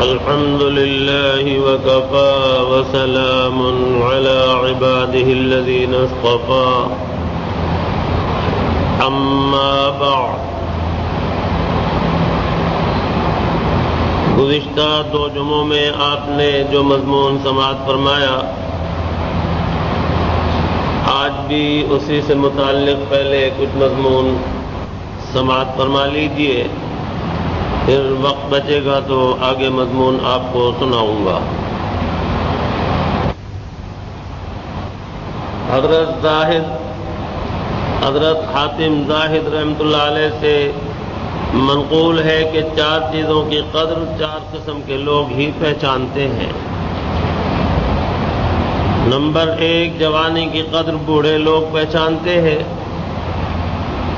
الحمد لله وكفى وسلام على عباده الذين اصطفى اما بعد۔ گزشتہ 2 جمعوں میں آپ نے جو مضمون سماعت فرمایا، آج بھی اسی سے متعلق پہلے کچھ مضمون سماعت فرما لیجئے، پھر وقت بچے گا تو آگے مضمون آپ کو سناؤں گا۔ حضرت حاتم زاہد رحمۃ اللہ علیہ سے منقول ہے کہ 4 چیزوں کی قدر 4 قسم کے لوگ ہی پہچانتے ہیں۔ نمبر 1، جوانی کی قدر بوڑھے لوگ پہچانتے ہیں۔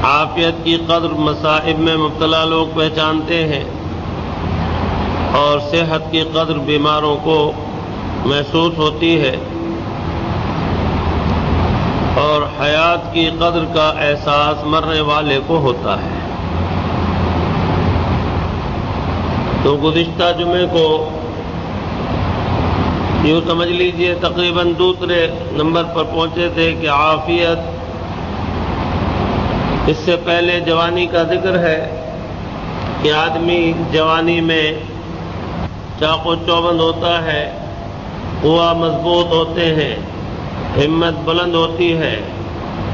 عافیت کی قدر مصائب میں مبتلا لوگ پہچانتے ہیں، اور صحت کی قدر بیماروں کو محسوس ہوتی ہے، اور حیات کی قدر کا احساس مرنے والے کو ہوتا ہے۔ تو گزشتہ جمعے کو یوں سمجھ لیجئے تقریباً دوسرے نمبر پر پہنچے تھے کہ عافیت، اس سے پہلے جوانی کا ذکر ہے کہ آدمی جوانی میں چاق و چوبند ہوتا ہے، قوا مضبوط ہوتے ہیں، ہمت بلند ہوتی ہے،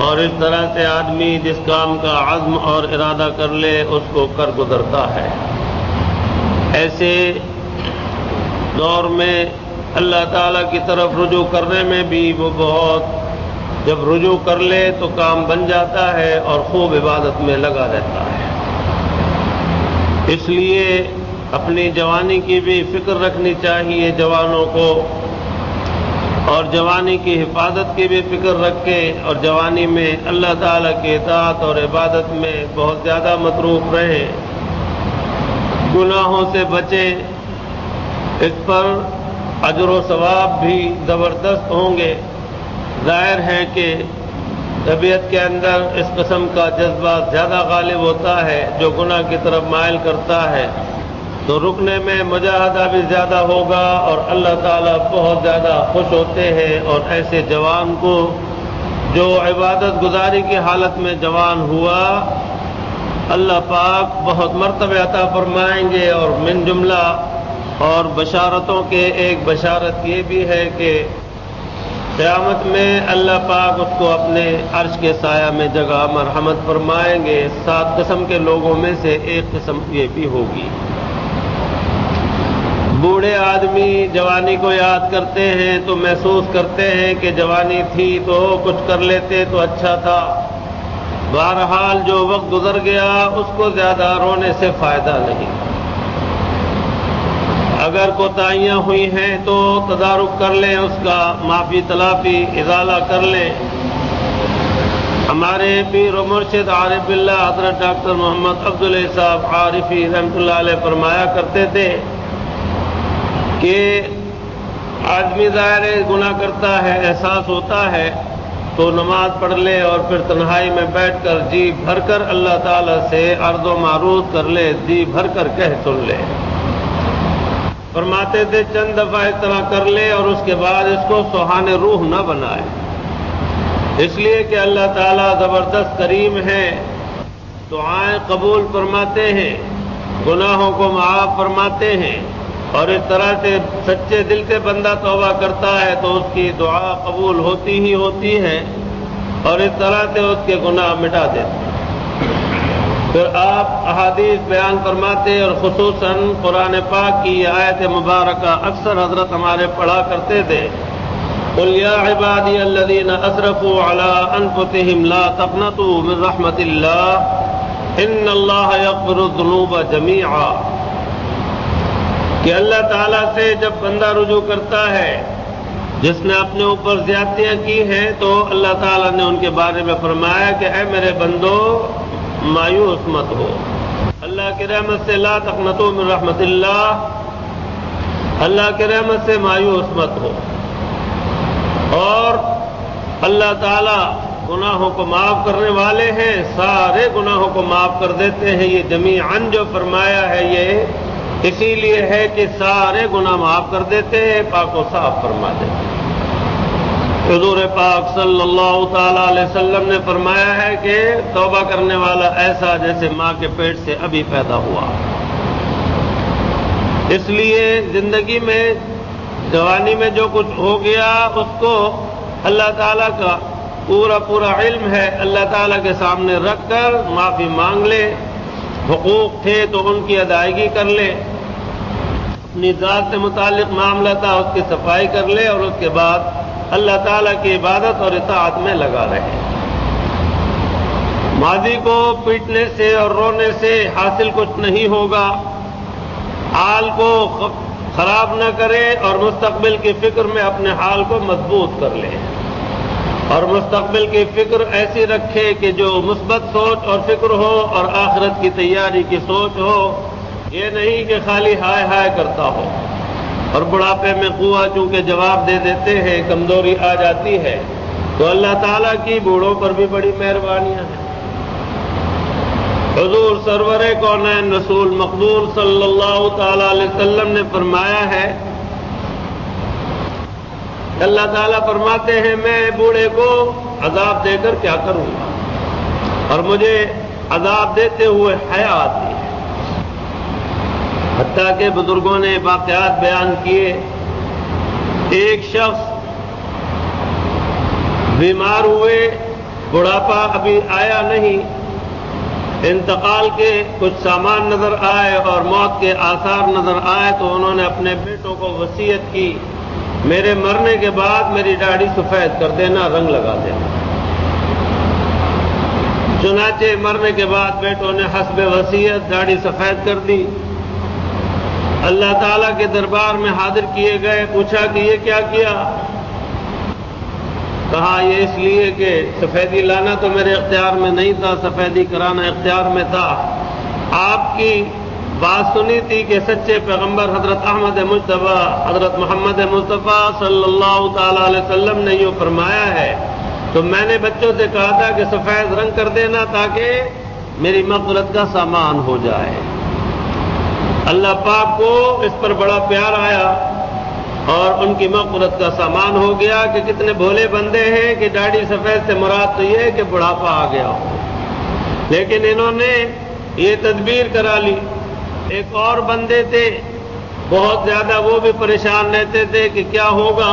اور اس طرح سے آدمی جس کام کا عزم اور ارادہ کر لے اس کو کر گزرتا ہے۔ ایسے دور میں اللہ تعالیٰ کی طرف رجوع کرنے میں بھی وہ بہت، جب رجوع کر لے تو کام بن جاتا ہے اور خوب عبادت میں لگا رہتا ہے۔ اس لیے اپنی جوانی کی بھی فکر رکھنی چاہیے جوانوں کو، اور جوانی کی حفاظت کی بھی فکر رکھیں، اور جوانی میں اللہ تعالیٰ کی اطاعت اور عبادت میں بہت زیادہ مصروف رہیں، گناہوں سے بچیں۔ اس پر اجر و ثواب بھی زبردست ہوں گے۔ ظاہر ہے کہ طبیعت کے اندر اس قسم کا جذبہ زیادہ غالب ہوتا ہے جو گناہ کی طرف مائل کرتا ہے، تو رکنے میں مجاہدہ بھی زیادہ ہوگا، اور اللہ تعالیٰ بہت زیادہ خوش ہوتے ہیں، اور ایسے جوان کو جو عبادت گزاری کی حالت میں جوان ہوا، اللہ پاک بہت مرتبہ عطا فرمائیں گے۔ اور من جملہ اور بشارتوں کے ایک بشارت یہ بھی ہے کہ قیامت میں اللہ پاک اس کو اپنے عرش کے سایہ میں جگہ مرحمت فرمائیں گے۔ 7 قسم کے لوگوں میں سے ایک قسم یہ بھی ہوگی۔ بوڑھے آدمی جوانی کو یاد کرتے ہیں تو محسوس کرتے ہیں کہ جوانی تھی تو کچھ کر لیتے تو اچھا تھا۔ بہرحال جو وقت گزر گیا اس کو زیادہ رونے سے فائدہ نہیں۔ اگر کوتاہیاں ہوئی ہیں تو تدارک کر لیں، اس کا معافی تلافی ازالہ کر لیں۔ ہمارے پیر و مرشد عارف باللہ حضرت ڈاکٹر محمد عبداللہ صاحب عارفی رحمۃ اللہ علیہ فرمایا کرتے تھے کہ آدمی ظاہر گناہ کرتا ہے، احساس ہوتا ہے تو نماز پڑھ لے، اور پھر تنہائی میں بیٹھ کر جی بھر کر اللہ تعالیٰ سے عرض و معروض کر لے، جی بھر کر کہہ سن لے۔ فرماتے تھے چند دفعہ اس طرح کر لے اور اس کے بعد اس کو سوہان روح نہ بنائے، اس لیے کہ اللہ تعالیٰ زبردست کریم ہے، دعائیں قبول فرماتے ہیں، گناہوں کو معاف فرماتے ہیں، اور اس طرح سے سچے دل سے بندہ توبہ کرتا ہے تو اس کی دعا قبول ہوتی ہی ہوتی ہے، اور اس طرح سے اس کے گناہ مٹا دیتے ہیں۔ پھر آپ احادیث بیان فرماتے، اور خصوصاً قرآن پاک کی یہ آیت مبارکہ اکثر حضرت ہمارے پڑھا کرتے تھے، قُلْ يَا عِبَادِيَ الَّذِينَ أَسْرَفُوا عَلَىٰ أَنفُسِهِمْ لَا تَقْنَطُوا مِن رَحْمَةِ اللَّهِ إِنَّ اللَّهَ يَغْفِرُ الذُّنُوبَ جَمِيعًا، کہ اللہ تعالیٰ سے جب بندہ رجوع کرتا ہے جس نے اپنے اوپر زیادتیاں کی ہیں، تو اللہ تعالیٰ نے ان کے بارے میں فرمایا کہ اے میرے بندو مایوس مت ہو، اللہ کی رحمت سے لا تقنطوا من رحمت اللہ، اللہ کی رحمت سے مایوس مت ہو۔ اور اللہ تعالیٰ گناہوں کو معاف کرنے والے ہیں، سارے گناہوں کو معاف کر دیتے ہیں۔ یہ جمیعاً جو فرمایا ہے یہ اسی لیے ہے کہ سارے گناہ معاف کر دیتے ہیں، پاک و صاف فرما دیتے ہیں۔ حضور پاک صلی اللہ تعالی علیہ وسلم نے فرمایا ہے کہ توبہ کرنے والا ایسا جیسے ماں کے پیٹ سے ابھی پیدا ہوا۔ اس لیے زندگی میں جوانی میں جو کچھ ہو گیا اس کو اللہ تعالیٰ کا پورا علم ہے، اللہ تعالیٰ کے سامنے رکھ کر معافی مانگ لے، حقوق تھے تو ان کی ادائیگی کر لے، اپنی ذات سے متعلق معاملہ تھا اس کی صفائی کر لے، اور اس کے بعد اللہ تعالیٰ کی عبادت اور اطاعت میں لگا رہے۔ ماضی کو پیٹنے سے اور رونے سے حاصل کچھ نہیں ہوگا، حال کو خراب نہ کرے اور مستقبل کی فکر میں اپنے حال کو مضبوط کر لے، اور مستقبل کی فکر ایسی رکھے کہ جو مثبت سوچ اور فکر ہو اور آخرت کی تیاری کی سوچ ہو، یہ نہیں کہ خالی ہائے ہائے کرتا ہو۔ اور بڑھاپے میں قوت چونکہ جواب دے دیتے ہیں، کمزوری آ جاتی ہے، تو اللہ تعالیٰ کی بوڑھوں پر بھی بڑی مہربانیاں ہیں۔ حضور سرور کونین رسول مقبول صلی اللہ تعالی علیہ وسلم نے فرمایا ہے، اللہ تعالیٰ فرماتے ہیں میں بوڑھے کو عذاب دے کر کیا کروں گا، اور مجھے عذاب دیتے ہوئے حیا آتی ہے۔ حتیٰ کہ بزرگوں نے واقعات بیان کیے، ایک شخص بیمار ہوئے، بڑھاپا ابھی آیا نہیں، انتقال کے کچھ سامان نظر آئے اور موت کے آثار نظر آئے، تو انہوں نے اپنے بیٹوں کو وصیت کی میرے مرنے کے بعد میری داڑھی سفید کر دینا، رنگ لگا دینا۔ چنانچہ مرنے کے بعد بیٹوں نے حسب وصیت داڑھی سفید کر دی۔ اللہ تعالیٰ کے دربار میں حاضر کیے گئے، پوچھا کہ یہ کیا کیا؟ کہا یہ اس لیے کہ سفیدی لانا تو میرے اختیار میں نہیں تھا، سفیدی کرانا اختیار میں تھا۔ آپ کی بات سنی تھی کہ سچے پیغمبر حضرت احمد مجتبیٰ حضرت محمد مصطفیٰ صلی اللہ تعالی علیہ وسلم نے یہ فرمایا ہے، تو میں نے بچوں سے کہا تھا کہ سفید رنگ کر دینا تاکہ میری مغفرت کا سامان ہو جائے۔ اللہ پاک کو اس پر بڑا پیار آیا اور ان کی مغفرت کا سامان ہو گیا کہ کتنے بھولے بندے ہیں کہ داڑھی سفید سے مراد تو یہ ہے کہ بڑھاپا آ گیا ہو، لیکن انہوں نے یہ تدبیر کرا لی۔ ایک اور بندے تھے بہت زیادہ، وہ بھی پریشان رہتے تھے کہ کیا ہوگا،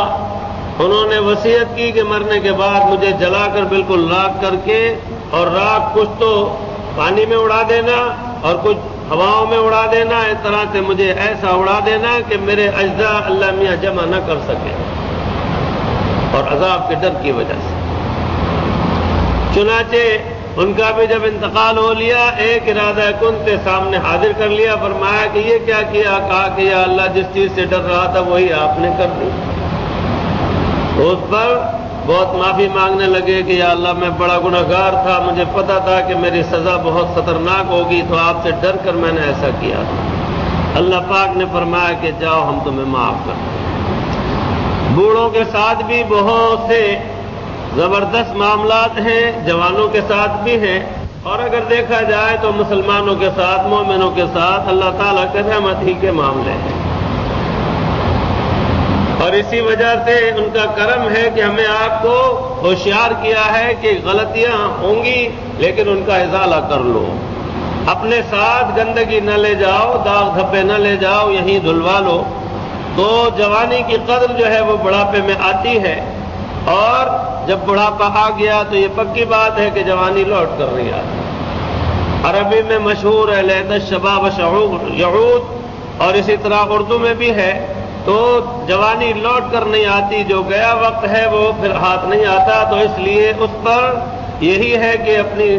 انہوں نے وصیت کی کہ مرنے کے بعد مجھے جلا کر بالکل راکھ کر کے، اور راکھ کچھ تو پانی میں اڑا دینا اور کچھ ہواؤں میں اڑا دینا، اس طرح سے مجھے ایسا اڑا دینا کہ میرے اجزاء اللہ میاں جمع نہ کر سکے، اور عذاب کے ڈر کی وجہ سے۔ چنانچہ ان کا بھی جب انتقال ہو لیا، ایک ارادہ کن سے سامنے حاضر کر لیا، فرمایا کہ یہ کیا کیا؟ کہا کہ یا اللہ جس چیز سے ڈر رہا تھا وہی آپ نے کر دی۔ اس پر بہت معافی مانگنے لگے کہ یا اللہ میں بڑا گنہگار تھا، مجھے پتا تھا کہ میری سزا بہت خطرناک ہوگی، تو آپ سے ڈر کر میں نے ایسا کیا تھا۔ اللہ پاک نے فرمایا کہ جاؤ ہم تمہیں معاف کرتے ہیں۔ بوڑھوں کے ساتھ بھی بہت سے زبردست معاملات ہیں، جوانوں کے ساتھ بھی ہیں، اور اگر دیکھا جائے تو مسلمانوں کے ساتھ، مومنوں کے ساتھ اللہ تعالیٰ کے رحمت ہی کے معاملے ہیں، اور اسی وجہ سے ان کا کرم ہے کہ ہمیں آپ کو ہوشیار کیا ہے کہ غلطیاں ہوں گی لیکن ان کا ازالہ کر لو، اپنے ساتھ گندگی نہ لے جاؤ، داغ دھبے نہ لے جاؤ، یہیں دھلوا لو۔ تو جوانی کی قدر جو ہے وہ بڑھاپے میں آتی ہے، اور جب بڑھاپا آ گیا تو یہ پکی بات ہے کہ جوانی لوٹ کر نہیں آتی۔ عربی میں مشہور ہے لیت الشباب یعود، اور اسی طرح اردو میں بھی ہے، تو جوانی لوٹ کر نہیں آتی، جو گیا وقت ہے وہ پھر ہاتھ نہیں آتا، تو اس لیے اس پر یہی ہے کہ اپنی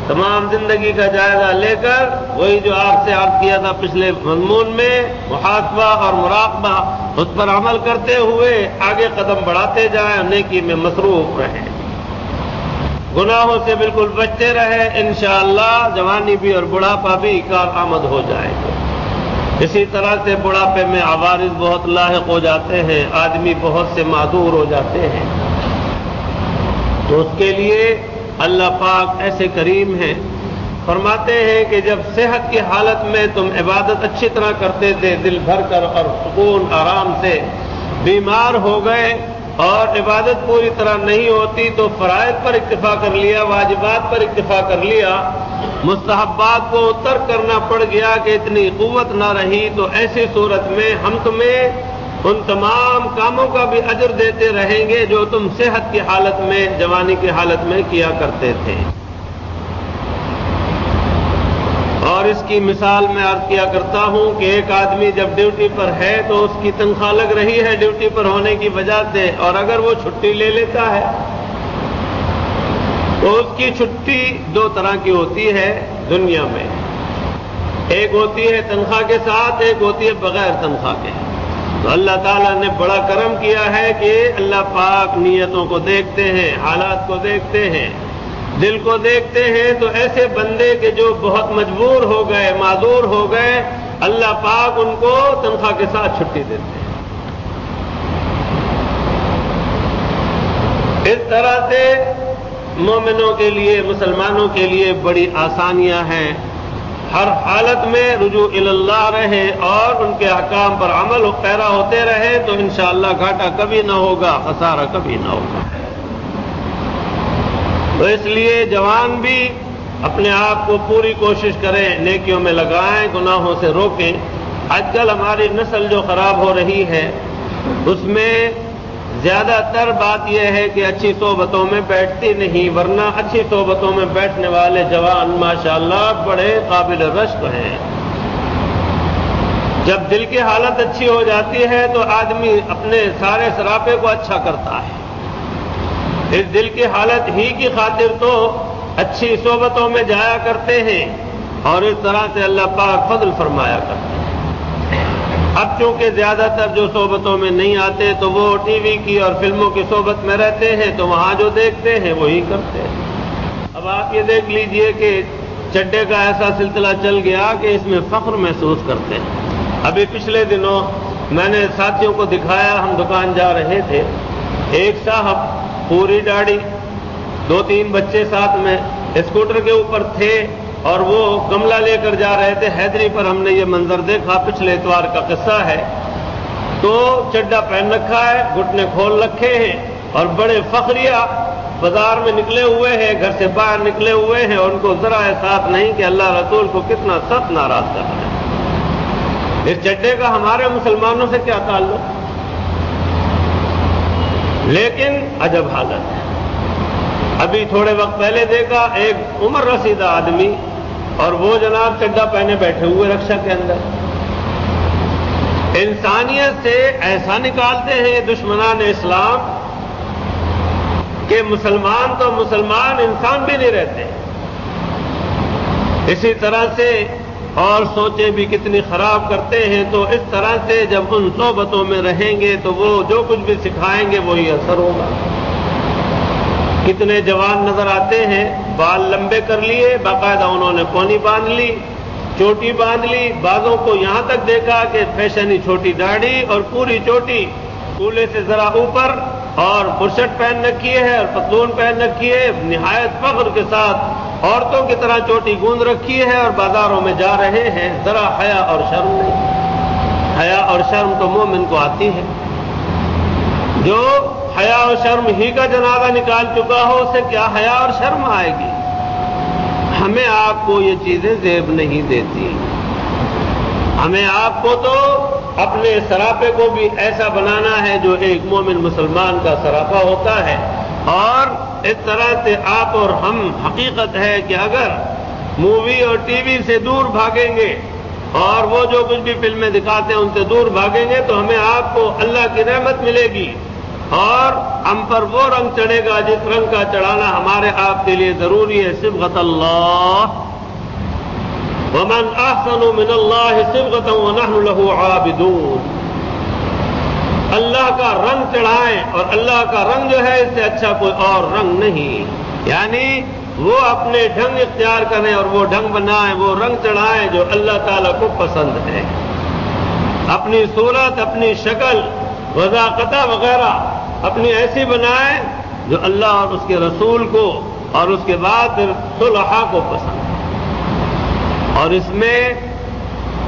تمام زندگی کا جائزہ لے کر، وہی جو آپ سے عرض کیا تھا پچھلے مضمون میں، محاسبہ اور مراقبہ، اس پر عمل کرتے ہوئے آگے قدم بڑھاتے جائیں، نیکی میں مصروف رہیں، گناہوں سے بالکل بچتے رہیں، انشاءاللہ جوانی بھی اور بڑھاپا بھی کارآمد ہو جائے گا۔ اسی طرح سے بڑھاپے میں عوارض بہت لاحق ہو جاتے ہیں، آدمی بہت سے معذور ہو جاتے ہیں، تو اس کے لیے اللہ پاک ایسے کریم ہیں، فرماتے ہیں کہ جب صحت کی حالت میں تم عبادت اچھی طرح کرتے تھے دل بھر کر اور سکون آرام سے، بیمار ہو گئے اور عبادت پوری طرح نہیں ہوتی تو فرائض پر اکتفا کر لیا، واجبات پر اکتفا کر لیا، مستحبات کو ترک کرنا پڑ گیا کہ اتنی قوت نہ رہی، تو ایسی صورت میں ہم تمہیں ان تمام کاموں کا بھی اجر دیتے رہیں گے جو تم صحت کی حالت میں، جوانی کی حالت میں کیا کرتے تھے۔ اور اس کی مثال میں عرض کیا کرتا ہوں کہ ایک آدمی جب ڈیوٹی پر ہے تو اس کی تنخواہ لگ رہی ہے ڈیوٹی پر ہونے کی وجہ سے، اور اگر وہ چھٹی لے لیتا ہے تو اس کی چھٹی دو طرح کی ہوتی ہے دنیا میں، ایک ہوتی ہے تنخواہ کے ساتھ، ایک ہوتی ہے بغیر تنخواہ کے۔ تو اللہ تعالیٰ نے بڑا کرم کیا ہے کہ اللہ پاک نیتوں کو دیکھتے ہیں، حالات کو دیکھتے ہیں، دل کو دیکھتے ہیں، تو ایسے بندے کے جو بہت مجبور ہو گئے، معذور ہو گئے، اللہ پاک ان کو تنخواہ کے ساتھ چھٹی دیتے ہیں۔ اس طرح سے مومنوں کے لیے، مسلمانوں کے لیے بڑی آسانیاں ہیں، ہر حالت میں رجوع اللہ رہے اور ان کے احکام پر عمل پیرا ہوتے رہے تو انشاءاللہ گھاٹا کبھی نہ ہوگا، خسارہ کبھی نہ ہوگا۔ تو اس لیے جوان بھی اپنے آپ کو پوری کوشش کریں، نیکیوں میں لگائیں، گناہوں سے روکیں۔ آج کل ہماری نسل جو خراب ہو رہی ہے اس میں زیادہ تر بات یہ ہے کہ اچھی صحبتوں میں بیٹھتی نہیں، ورنہ اچھی صحبتوں میں بیٹھنے والے جوان ماشاءاللہ بڑے قابل رشک ہیں۔ جب دل کی حالت اچھی ہو جاتی ہے تو آدمی اپنے سارے سراپے کو اچھا کرتا ہے۔ اس دل کی حالت ہی کی خاطر تو اچھی صحبتوں میں جایا کرتے ہیں اور اس طرح سے اللہ پاک فضل فرمایا کرتے ہیں۔ اب چونکہ زیادہ تر جو صحبتوں میں نہیں آتے تو وہ ٹی وی کی اور فلموں کی صحبت میں رہتے ہیں، تو وہاں جو دیکھتے ہیں وہی کرتے ہیں۔ اب آپ یہ دیکھ لیجئے کہ چڈے کا ایسا سلسلہ چل گیا کہ اس میں فخر محسوس کرتے ہیں۔ ابھی پچھلے دنوں میں نے ساتھیوں کو دکھایا، ہم دکان جا رہے تھے، ایک صاحب پوری داڑھی، 2-3 بچے ساتھ میں اسکوٹر کے اوپر تھے اور وہ گملہ لے کر جا رہے تھے۔ حیدری پر ہم نے یہ منظر دیکھا، پچھلے اتوار کا قصہ ہے۔ تو چڈا پہن رکھا ہے، گھٹنے کھول رکھے ہیں اور بڑے فخریہ بازار میں نکلے ہوئے ہیں، گھر سے باہر نکلے ہوئے ہیں، اور ان کو ذرا احساس نہیں کہ اللہ رسول کو کتنا سخت ناراض کر رہے ہیں۔ اس چڈے کا ہمارے مسلمانوں سے کیا تعلق؟ لیکن عجب حالت ہے۔ ابھی تھوڑے وقت پہلے دیکھا ایک عمر رسیدہ آدمی اور وہ جناب چڈا پہنے بیٹھے ہوئے رکشا کے اندر۔ انسانیت سے ایسا نکالتے ہیں دشمنان اسلام کہ مسلمان تو مسلمان، انسان بھی نہیں رہتے۔ اسی طرح سے اور سوچیں بھی کتنی خراب کرتے ہیں۔ تو اس طرح سے جب ان صحبتوں میں رہیں گے تو وہ جو کچھ بھی سکھائیں گے وہی اثر ہوگا۔ کتنے جوان نظر آتے ہیں، بال لمبے کر لیے، باقاعدہ انہوں نے پونی باندھ لی، چوٹی باندھ لی، بعضوں کو یہاں تک دیکھا کہ فیشنی چھوٹی داڑھی اور پوری چوٹی کولے سے ذرا اوپر، اور برشٹ پہن رکھی ہے اور پتلون پہن رکھی ہے، نہایت فخر کے ساتھ عورتوں کی طرح چوٹی گوندھ رکھی ہے اور بازاروں میں جا رہے ہیں۔ ذرا حیا اور شرم نہیں۔ حیا اور شرم تو مومن کو آتی ہے۔ جو حیا اور شرم ہی کا جنازہ نکال چکا ہو اسے کیا حیا اور شرم آئے گی؟ ہمیں آپ کو یہ چیزیں زیب نہیں دیتی۔ ہمیں آپ کو تو اپنے سراپے کو بھی ایسا بنانا ہے جو ایک مومن مسلمان کا سراپا ہوتا ہے۔ اور اس طرح سے آپ اور ہم، حقیقت ہے کہ اگر مووی اور ٹی وی سے دور بھاگیں گے اور وہ جو کچھ بھی فلمیں دکھاتے ہیں ان سے دور بھاگیں گے تو ہمیں آپ کو اللہ کی رحمت ملے گی اور ہم پر وہ رنگ چڑھے گا جس رنگ کا چڑھانا ہمارے آپ کے لیے ضروری ہے، صبغۃ اللہ۔ ومن احسن من اللہ صبغۃ ونحن له عابدون۔ اللہ کا رنگ چڑھائیں، اور اللہ کا رنگ جو ہے اس سے اچھا کوئی اور رنگ نہیں، یعنی وہ اپنے ڈھنگ اختیار کریں اور وہ ڈھنگ بنائیں، وہ رنگ چڑھائیں جو اللہ تعالیٰ کو پسند ہے۔ اپنی صورت، اپنی شکل، وضاقت وغیرہ اپنی ایسی بنائیں جو اللہ اور اس کے رسول کو اور اس کے بعد صلحاء کو پسند ہے۔ اور اس میں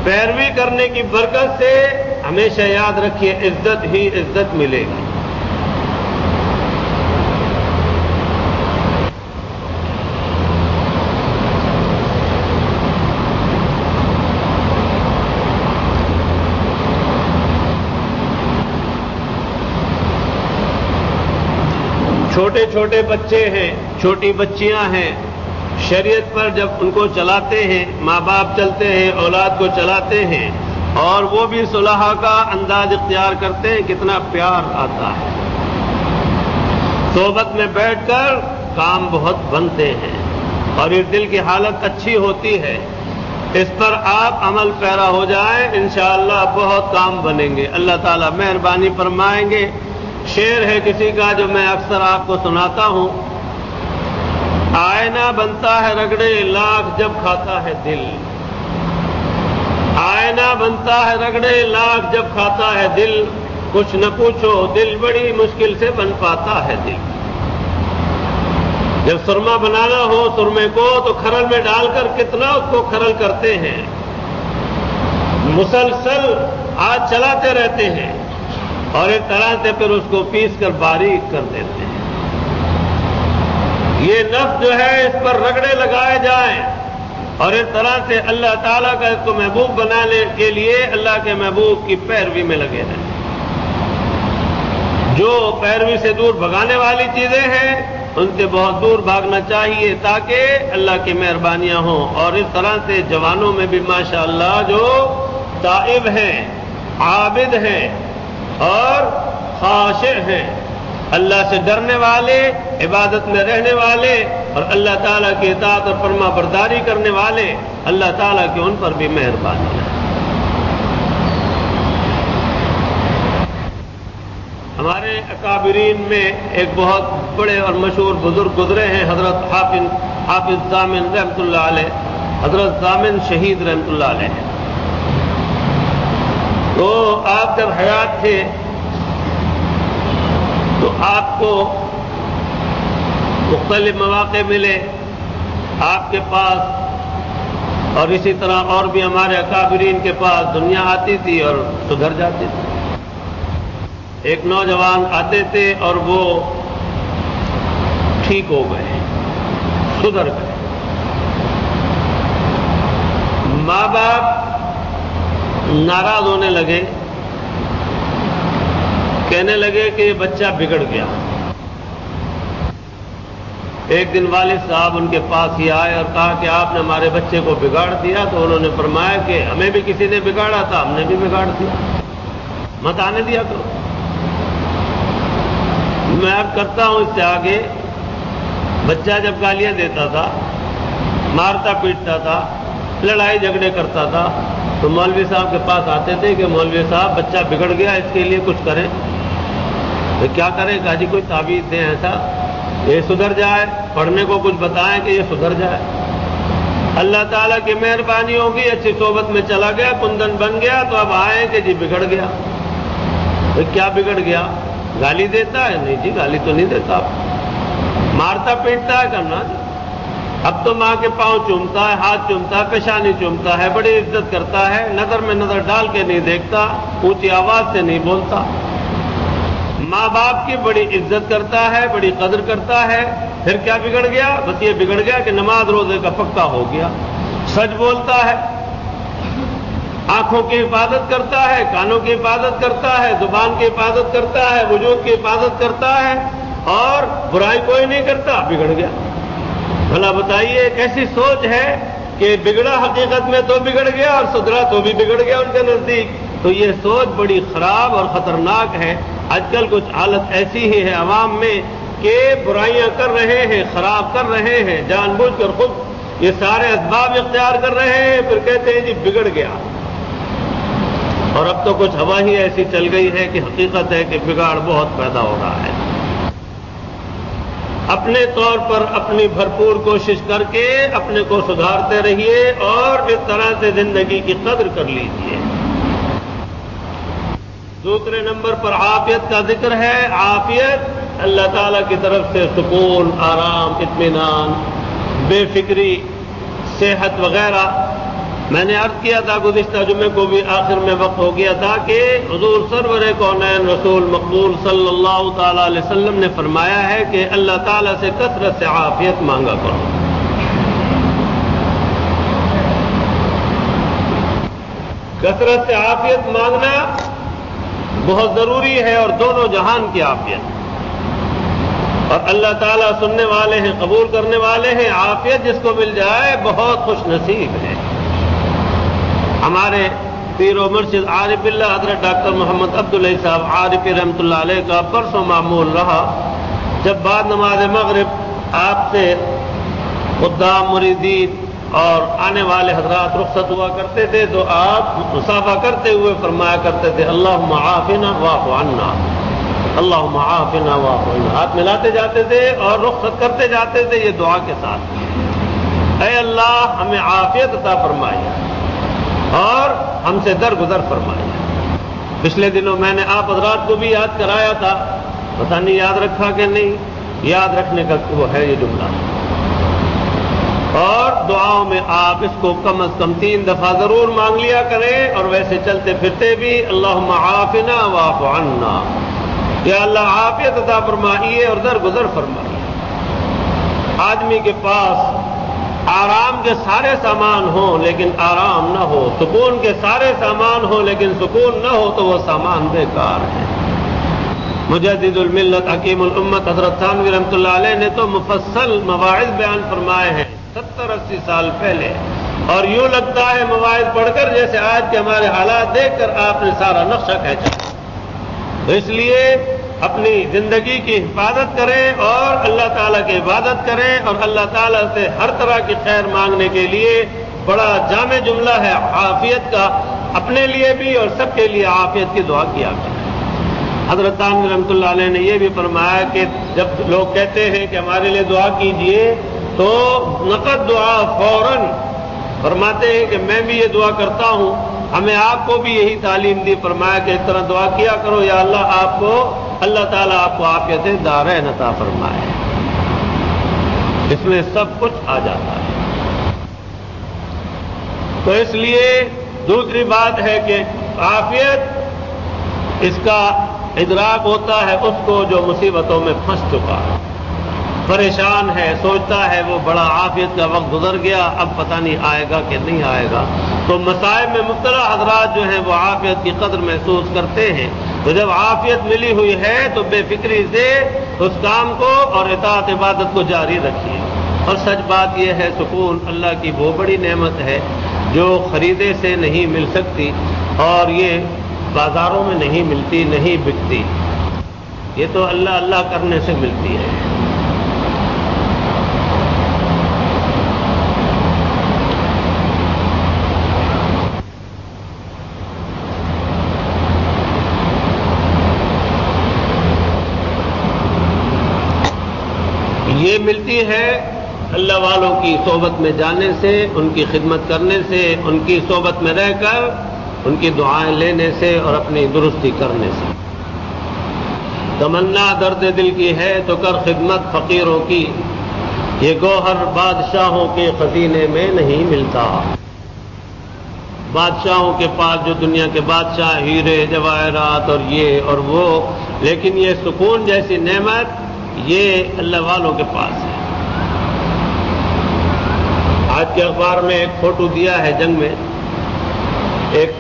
پیروی کرنے کی برکت سے ہمیشہ یاد رکھیے عزت ہی عزت ملے گی۔ چھوٹے چھوٹے بچے ہیں، چھوٹی بچیاں ہیں، شریعت پر جب ان کو چلاتے ہیں، ماں باپ چلتے ہیں، اولاد کو چلاتے ہیں اور وہ بھی صلح کا انداز اختیار کرتے ہیں، کتنا پیار آتا ہے۔ صحبت میں بیٹھ کر کام بہت بنتے ہیں اور یہ دل کی حالت اچھی ہوتی ہے۔ اس پر آپ عمل پیرا ہو جائیں، انشاءاللہ بہت کام بنیں گے، اللہ تعالیٰ مہربانی فرمائیں گے۔ شعر ہے کسی کا جو میں اکثر آپ کو سناتا ہوں، آئینہ بنتا ہے رگڑے لاکھ جب کھاتا ہے دل، آئینہ بنتا ہے رگڑے لاکھ جب کھاتا ہے دل، کچھ نہ پوچھو دل بڑی مشکل سے بن پاتا ہے دل۔ جب سرما بنانا ہو سرمے کو تو کھرل میں ڈال کر کتنا اس کو کھرل کرتے ہیں، مسلسل ہاتھ چلاتے رہتے ہیں اور ایک طرح سے پھر اس کو پیس کر باریک کر دیتے ہیں۔ یہ نفس جو ہے اس پر رگڑے لگائے جائیں اور اس طرح سے اللہ تعالیٰ کا اس کو محبوب بنانے کے لیے اللہ کے محبوب کی پیروی میں لگے رہیں۔ جو پیروی سے دور بھگانے والی چیزیں ہیں ان سے بہت دور بھاگنا چاہیے تاکہ اللہ کی مہربانیاں ہوں۔ اور اس طرح سے جوانوں میں بھی ماشاءاللہ جو تائب ہیں، عابد ہیں اور خاشع ہیں، اللہ سے ڈرنے والے، عبادت میں رہنے والے اور اللہ تعالیٰ کی اطاعت اور فرما برداری کرنے والے، اللہ تعالیٰ کی ان پر بھی مہربانی ہے۔ ہمارے اکابرین میں ایک بہت بڑے اور مشہور بزرگ گزرے ہیں، حضرت حافظ ضامن رحمۃ اللہ علیہ، حضرت ضامن شہید رحمۃ اللہ علیہ۔ تو آپ جب حیات تھے تو آپ کو مختلف مواقع ملے آپ کے پاس، اور اسی طرح اور بھی ہمارے اکابرین کے پاس دنیا آتی تھی اور سدھر جاتی تھی۔ ایک نوجوان آتے تھے اور وہ ٹھیک ہو گئے، سدھر گئے۔ ماں باپ ناراض ہونے لگے، کہنے لگے کہ یہ بچہ بگڑ گیا۔ ایک دن والد صاحب ان کے پاس ہی آئے اور کہا کہ آپ نے ہمارے بچے کو بگاڑ دیا۔ تو انہوں نے فرمایا کہ ہمیں بھی کسی نے بگاڑا تھا، ہم نے بھی بگاڑ دیا، مت آنے دیا کرو۔ میں اب کرتا ہوں اس سے آگے، بچہ جب گالیاں دیتا تھا، مارتا پیٹتا تھا، لڑائی جھگڑے کرتا تھا تو مولوی صاحب کے پاس آتے تھے کہ مولوی صاحب بچہ بگڑ گیا، اس کے لیے کچھ کریں۔ تو کیا کریں؟ کہا جی کوئی تعویذ دیں ایسا یہ سدھر جائے، پڑھنے کو کچھ بتائیں کہ یہ سدھر جائے۔ اللہ تعالیٰ کی مہربانی ہوگی، اچھی صحبت میں چلا گیا، کندن بن گیا، تو اب آئے کہ جی بگڑ گیا۔ تو کیا بگڑ گیا؟ گالی دیتا ہے؟ نہیں جی گالی تو نہیں دیتا، مارتا پیٹتا ہے کرنا جی۔ اب تو ماں کے پاؤں چومتا ہے، ہاتھ چومتا ہے، پیشانی چومتا ہے، بڑی عزت کرتا ہے، نظر میں نظر ڈال کے نہیں دیکھتا، اونچی آواز سے نہیں بولتا، ماں باپ کی بڑی عزت کرتا ہے، بڑی قدر کرتا ہے۔ پھر کیا بگڑ گیا؟ بس یہ بگڑ گیا کہ نماز روزے کا پکا ہو گیا، سچ بولتا ہے، آنکھوں کی حفاظت کرتا ہے، کانوں کی حفاظت کرتا ہے، زبان کی حفاظت کرتا ہے، وجود کی حفاظت کرتا ہے اور برائی کوئی نہیں کرتا، بگڑ گیا۔ بھلا بتائیے کیسی سوچ ہے کہ بگڑا حقیقت میں تو بگڑ گیا اور سدھرا تو بھی بگڑ گیا ان کے نزدیک۔ تو یہ سوچ بڑی خراب اور خطرناک ہے۔ آج کل کچھ حالت ایسی ہی ہے عوام میں کہ برائیاں کر رہے ہیں، خراب کر رہے ہیں، جان بوجھ کر خود یہ سارے اسباب اختیار کر رہے ہیں، پھر کہتے ہیں جی بگڑ گیا۔ اور اب تو کچھ ہوا ہی ایسی چل گئی ہے کہ حقیقت ہے کہ بگاڑ بہت پیدا ہو رہا ہے۔ اپنے طور پر اپنی بھرپور کوشش کر کے اپنے کو سدھارتے رہیے اور اس طرح سے زندگی کی قدر کر لیجیے۔ دوسرے نمبر پر عافیت کا ذکر ہے۔ عافیت اللہ تعالیٰ کی طرف سے سکون، آرام، اطمینان، بے فکری، صحت وغیرہ میں نے عرض کیا تھا گزشتہ جمعے کو بھی، آخر میں وقت ہو گیا تھا کہ حضور سرور کونین رسول مقبول صلی اللہ تعالی علیہ وسلم نے فرمایا ہے کہ اللہ تعالیٰ سے کثرت سے عافیت مانگا کرو۔ کثرت سے عافیت مانگنا بہت ضروری ہے، اور دونوں جہان کی عافیت، اور اللہ تعالیٰ سننے والے ہیں، قبول کرنے والے ہیں۔ عافیت جس کو مل جائے بہت خوش نصیب ہے۔ ہمارے پیر و مرشد عارف اللہ حضرت ڈاکٹر محمد عبداللہ صاحب عارفی رحمۃ اللہ علیہ کا پرسوں معمول رہا، جب بعد نماز مغرب آپ سے خدام مریدین اور آنے والے حضرات رخصت ہوا کرتے تھے تو آپ مصافحہ کرتے ہوئے فرمایا کرتے تھے اللہم عافنا واعف عنا، اللہم عافنا واعف عنا، ہاتھ ملاتے جاتے تھے اور رخصت کرتے جاتے تھے یہ دعا کے ساتھ، اے اللہ ہمیں عافیت عطا فرمائے اور ہم سے درگزر فرمائے۔ پچھلے دنوں میں نے آپ حضرات کو بھی یاد کرایا تھا، پتہ نہیں یاد رکھا کہ نہیں، یاد رکھنے کا وہ ہے یہ جملہ، اور دعاؤں میں آپ اس کو کم از کم 3 دفعہ ضرور مانگ لیا کریں، اور ویسے چلتے پھرتے بھی اللہم عافنا واعف عنا، یا اللہ عافیت عطا فرمائیے اور درگزر فرمائیے۔ آدمی کے پاس آرام کے سارے سامان ہوں لیکن آرام نہ ہو، سکون کے سارے سامان ہوں لیکن سکون نہ ہو تو وہ سامان بیکار ہے۔ مجدد الملت حکیم الامت حضرت تھانوی رحمۃ اللہ علیہ نے تو مفصل مواعظ بیان فرمائے ہیں 70-80 سال پہلے، اور یوں لگتا ہے مواعظ پڑھ کر جیسے آج کے ہمارے حالات دیکھ کر آپ نے سارا نقشہ کھینچا۔ تو اس لیے اپنی زندگی کی حفاظت کریں اور اللہ تعالیٰ کی عبادت کریں، اور اللہ تعالیٰ سے ہر طرح کی خیر مانگنے کے لیے بڑا جامع جملہ ہے عافیت کا، اپنے لیے بھی اور سب کے لیے عافیت کی دعا کیا کریں۔ حضرت تھانوی رحمۃ اللہ علیہ نے یہ بھی فرمایا کہ جب لوگ کہتے ہیں کہ ہمارے لیے دعا کیجئے تو نقد دعا فوراً فرماتے ہیں کہ میں بھی یہ دعا کرتا ہوں، ہمیں آپ کو بھی یہی تعلیم دی، فرمایا کہ اس طرح دعا کیا کرو یا اللہ تعالیٰ آپ کو عافیت دارین عطا فرمائے، اس میں سب کچھ آ جاتا ہے۔ تو اس لیے دوسری بات ہے کہ عافیت اس کا ادراک ہوتا ہے اس کو جو مصیبتوں میں پھنس چکا ہے، پریشان ہے، سوچتا ہے وہ بڑا عافیت کا وقت گزر گیا، اب پتہ نہیں آئے گا کہ نہیں آئے گا۔ تو مصائب میں مبتلا حضرات جو ہیں وہ عافیت کی قدر محسوس کرتے ہیں، تو جب عافیت ملی ہوئی ہے تو بے فکری سے اس کام کو اور اطاعت عبادت کو جاری رکھیے۔ اور سچ بات یہ ہے سکون اللہ کی وہ بڑی نعمت ہے جو خریدے سے نہیں مل سکتی، اور یہ بازاروں میں نہیں ملتی، نہیں بکتی، یہ تو اللہ اللہ کرنے سے ملتی ہے۔ یہ ملتی ہے اللہ والوں کی صحبت میں جانے سے، ان کی خدمت کرنے سے، ان کی صحبت میں رہ کر ان کی دعائیں لینے سے اور اپنی درستی کرنے سے۔ تمنا درد دل کی ہے تو کر خدمت فقیروں کی، یہ گوہر بادشاہوں کے خزینے میں نہیں ملتا۔ بادشاہوں کے پاس جو دنیا کے بادشاہ ہیرے جواہرات اور یہ اور وہ، لیکن یہ سکون جیسی نعمت یہ اللہ والوں کے پاس ہے۔ آج کے اخبار میں ایک فوٹو دیا ہے جنگ میں، ایک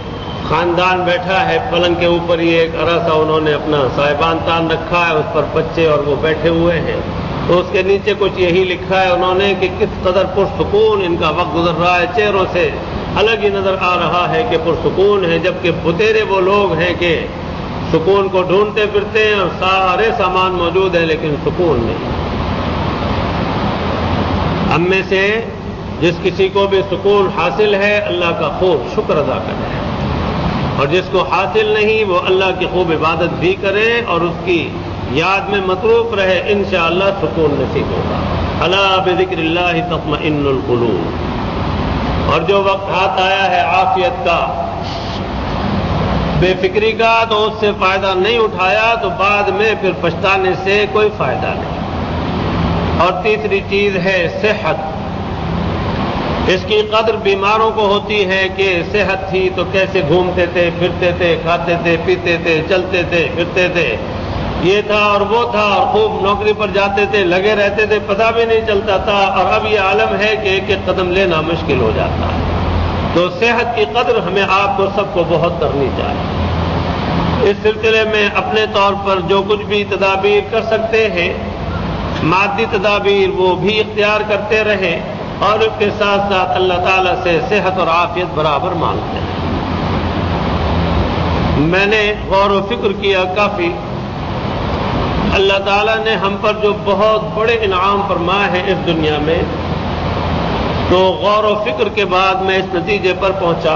خاندان بیٹھا ہے پلنگ کے اوپر، یہ ایک عرصہ انہوں نے اپنا صاحبان تان رکھا ہے، اس پر بچے اور وہ بیٹھے ہوئے ہیں، تو اس کے نیچے کچھ یہی لکھا ہے انہوں نے کہ کس قدر پرسکون ان کا وقت گزر رہا ہے، چہروں سے الگ ہی نظر آ رہا ہے کہ پرسکون ہے، جبکہ بتیرے وہ لوگ ہیں کہ سکون کو ڈھونڈتے پھرتے ہیں اور سارے سامان موجود ہیں لیکن سکون نہیں۔ ہم میں سے جس کسی کو بھی سکون حاصل ہے اللہ کا خوب شکر ادا کرے، اور جس کو حاصل نہیں وہ اللہ کی خوب عبادت بھی کرے اور اس کی یاد میں مصروف رہے، انشاءاللہ سکون نصیب ہوگا۔ الا بذکر اللہ تطمئن القلوب۔ اور جو وقت ہاتھ آیا ہے عافیت کا، بے فکری کا، تو اس سے فائدہ نہیں اٹھایا تو بعد میں پھر پچھتانے سے کوئی فائدہ نہیں۔ اور تیسری چیز ہے صحت۔ اس کی قدر بیماروں کو ہوتی ہے کہ صحت تھی تو کیسے گھومتے تھے، پھرتے تھے، کھاتے تھے، پیتے تھے، چلتے تھے، پھرتے تھے، یہ تھا اور وہ تھا، اور خوب نوکری پر جاتے تھے، لگے رہتے تھے، پتہ بھی نہیں چلتا تھا، اور اب یہ عالم ہے کہ ایک ایک قدم لینا مشکل ہو جاتا ہے۔ تو صحت کی قدر ہمیں آپ کو سب کو بہت کرنی چاہیے۔ اس سلسلے میں اپنے طور پر جو کچھ بھی تدابیر کر سکتے ہیں، مادی تدابیر، وہ بھی اختیار کرتے رہیں، اور اس کے ساتھ ساتھ اللہ تعالیٰ سے صحت اور عافیت برابر مانگتے ہیں۔ میں نے غور و فکر کیا کافی، اللہ تعالیٰ نے ہم پر جو بہت بڑے انعام فرمائے ہیں اس دنیا میں، تو غور و فکر کے بعد میں اس نتیجے پر پہنچا،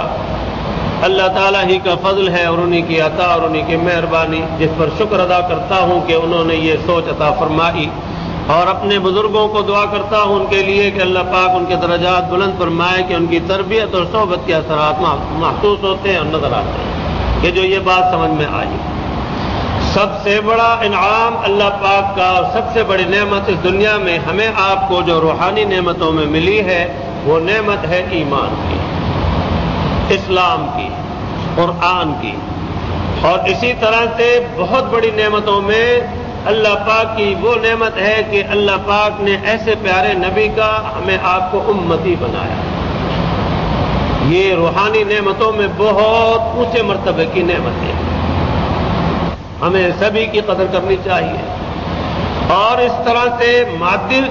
اللہ تعالیٰ ہی کا فضل ہے اور انہی کی عطا اور انہی کی مہربانی، جس پر شکر ادا کرتا ہوں کہ انہوں نے یہ سوچ عطا فرمائی، اور اپنے بزرگوں کو دعا کرتا ہوں ان کے لیے کہ اللہ پاک ان کے درجات بلند فرمائے، کہ ان کی تربیت اور صحبت کے اثرات محسوس ہوتے ہیں اور نظر آتے ہیں، کہ جو یہ بات سمجھ میں آئی۔ سب سے بڑا انعام اللہ پاک کا اور سب سے بڑی نعمت اس دنیا میں ہمیں آپ کو جو روحانی نعمتوں میں ملی ہے، وہ نعمت ہے ایمان کی، اسلام کی، قرآن کی، اور اسی طرح سے بہت بڑی نعمتوں میں اللہ پاک کی وہ نعمت ہے کہ اللہ پاک نے ایسے پیارے نبی کا ہمیں آپ کو امتی بنایا۔ یہ روحانی نعمتوں میں بہت اونچے مرتبے کی نعمت ہے، ہمیں سبھی کی قدر کرنی چاہیے۔ اور اس طرح سے مادی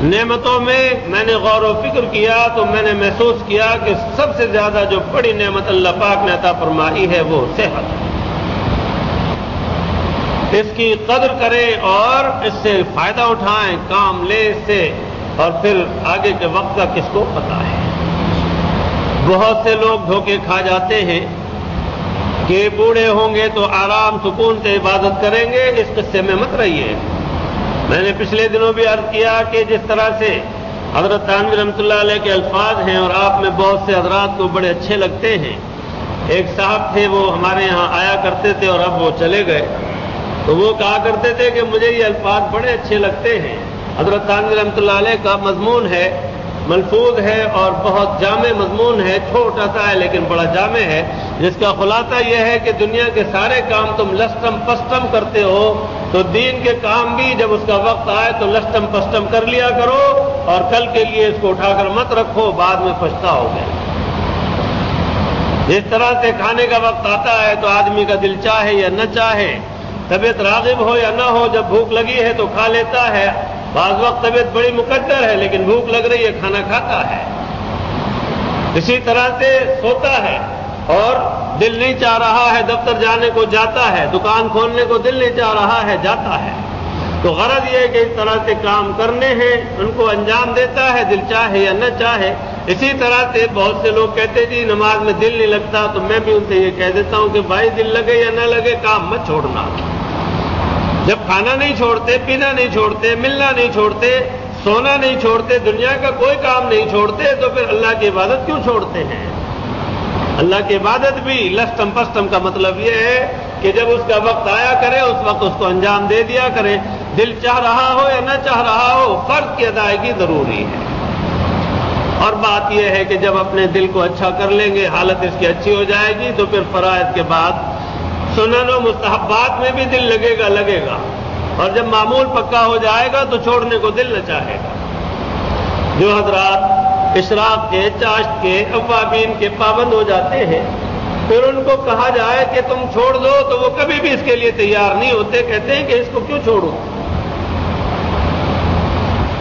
نعمتوں میں نے غور و فکر کیا تو میں نے محسوس کیا کہ سب سے زیادہ جو بڑی نعمت اللہ پاک نے عطا فرمائی ہے وہ صحت ہے۔ اس کی قدر کریں اور اس سے فائدہ اٹھائیں، کام لیں اس سے، اور پھر آگے کے وقت کا کس کو پتا ہے۔ بہت سے لوگ دھوکے کھا جاتے ہیں کہ بوڑھے ہوں گے تو آرام سکون سے عبادت کریں گے، اس قصے میں مت رہیے۔ میں نے پچھلے دنوں بھی عرض کیا کہ جس طرح سے حضرت تھانوی رحمۃ اللہ علیہ کے الفاظ ہیں اور آپ میں بہت سے حضرات کو بڑے اچھے لگتے ہیں۔ ایک صاحب تھے، وہ ہمارے یہاں آیا کرتے تھے اور اب وہ چلے گئے، تو وہ کہا کرتے تھے کہ مجھے یہ الفاظ بڑے اچھے لگتے ہیں۔ حضرت تھانوی رحمۃ اللہ علیہ کا مضمون ہے، ملفوظ ہے اور بہت جامع مضمون ہے، چھوٹا سا ہے لیکن بڑا جامع ہے، جس کا خلاصہ یہ ہے کہ دنیا کے سارے کام تم لسٹم پسٹم کرتے ہو، تو دین کے کام بھی جب اس کا وقت آئے تو لسٹم پسٹم کر لیا کرو، اور کل کے لیے اس کو اٹھا کر مت رکھو، بعد میں پچھتاؤ گے۔ جس طرح سے کھانے کا وقت آتا ہے تو آدمی کا دل چاہے یا نہ چاہے، طبیعت راغب ہو یا نہ ہو، جب بھوک لگی ہے تو کھا لیتا ہے، بعض وقت طبیعت بڑی مقدر ہے لیکن بھوک لگ رہی ہے، کھانا کھاتا ہے۔ اسی طرح سے سوتا ہے اور دل نہیں چاہ رہا ہے دفتر جانے کو، جاتا ہے، دکان کھولنے کو دل نہیں چاہ رہا ہے، جاتا ہے۔ تو غرض یہ ہے کہ اس طرح سے کام کرنے ہیں، ان کو انجام دیتا ہے، دل چاہے یا نہ چاہے۔ اسی طرح سے بہت سے لوگ کہتے جی نماز میں دل نہیں لگتا، تو میں بھی ان سے یہ کہہ دیتا ہوں کہ بھائی دل لگے یا نہ لگے کام مت چھوڑنا۔ جب کھانا نہیں چھوڑتے، پینا نہیں چھوڑتے، ملنا نہیں چھوڑتے، سونا نہیں چھوڑتے، دنیا کا کوئی کام نہیں چھوڑتے، تو پھر اللہ کی عبادت کیوں چھوڑتے ہیں؟ اللہ کی عبادت بھی لسٹم پسٹم کا مطلب یہ ہے کہ جب اس کا وقت آیا کرے اس وقت اس کو انجام دے دیا کرے، دل چاہ رہا ہو یا نہ چاہ رہا ہو، فرض کی ادائیگی ضروری ہے۔ اور بات یہ ہے کہ جب اپنے دل کو اچھا کر لیں گے، حالت اس کی اچھی ہو جائے گی، تو پھر فرائض کے بعد سنن و مستحبات میں بھی دل لگے گا، اور جب معمول پکا ہو جائے گا تو چھوڑنے کو دل نہ چاہے گا۔ جو حضرات اشراق کے، چاشت کے، اوابین کے پابند ہو جاتے ہیں، پھر ان کو کہا جائے کہ تم چھوڑ دو تو وہ کبھی بھی اس کے لیے تیار نہیں ہوتے، کہتے ہیں کہ اس کو کیوں چھوڑوں۔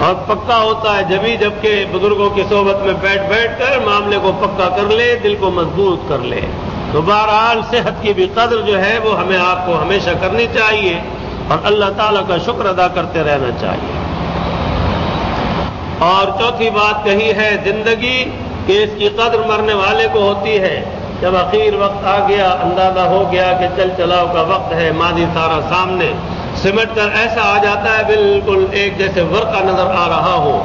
اور پکا ہوتا ہے جبکہ بزرگوں کی صحبت میں بیٹھ کر معاملے کو پکا کر لے، دل کو مضبوط کر لے۔ تو بہرحال صحت کی بھی قدر جو ہے وہ ہمیں آپ کو ہمیشہ کرنی چاہیے، اور اللہ تعالیٰ کا شکر ادا کرتے رہنا چاہیے۔ اور چوتھی بات کہی ہے زندگی، کہ اس کی قدر مرنے والے کو ہوتی ہے۔ جب اخیر وقت آ گیا، اندازہ ہو گیا کہ چل چلاؤ کا وقت ہے، ماضی سارا سامنے سمٹ کر ایسا آ جاتا ہے بالکل ایک جیسے ورقہ نظر آ رہا ہو،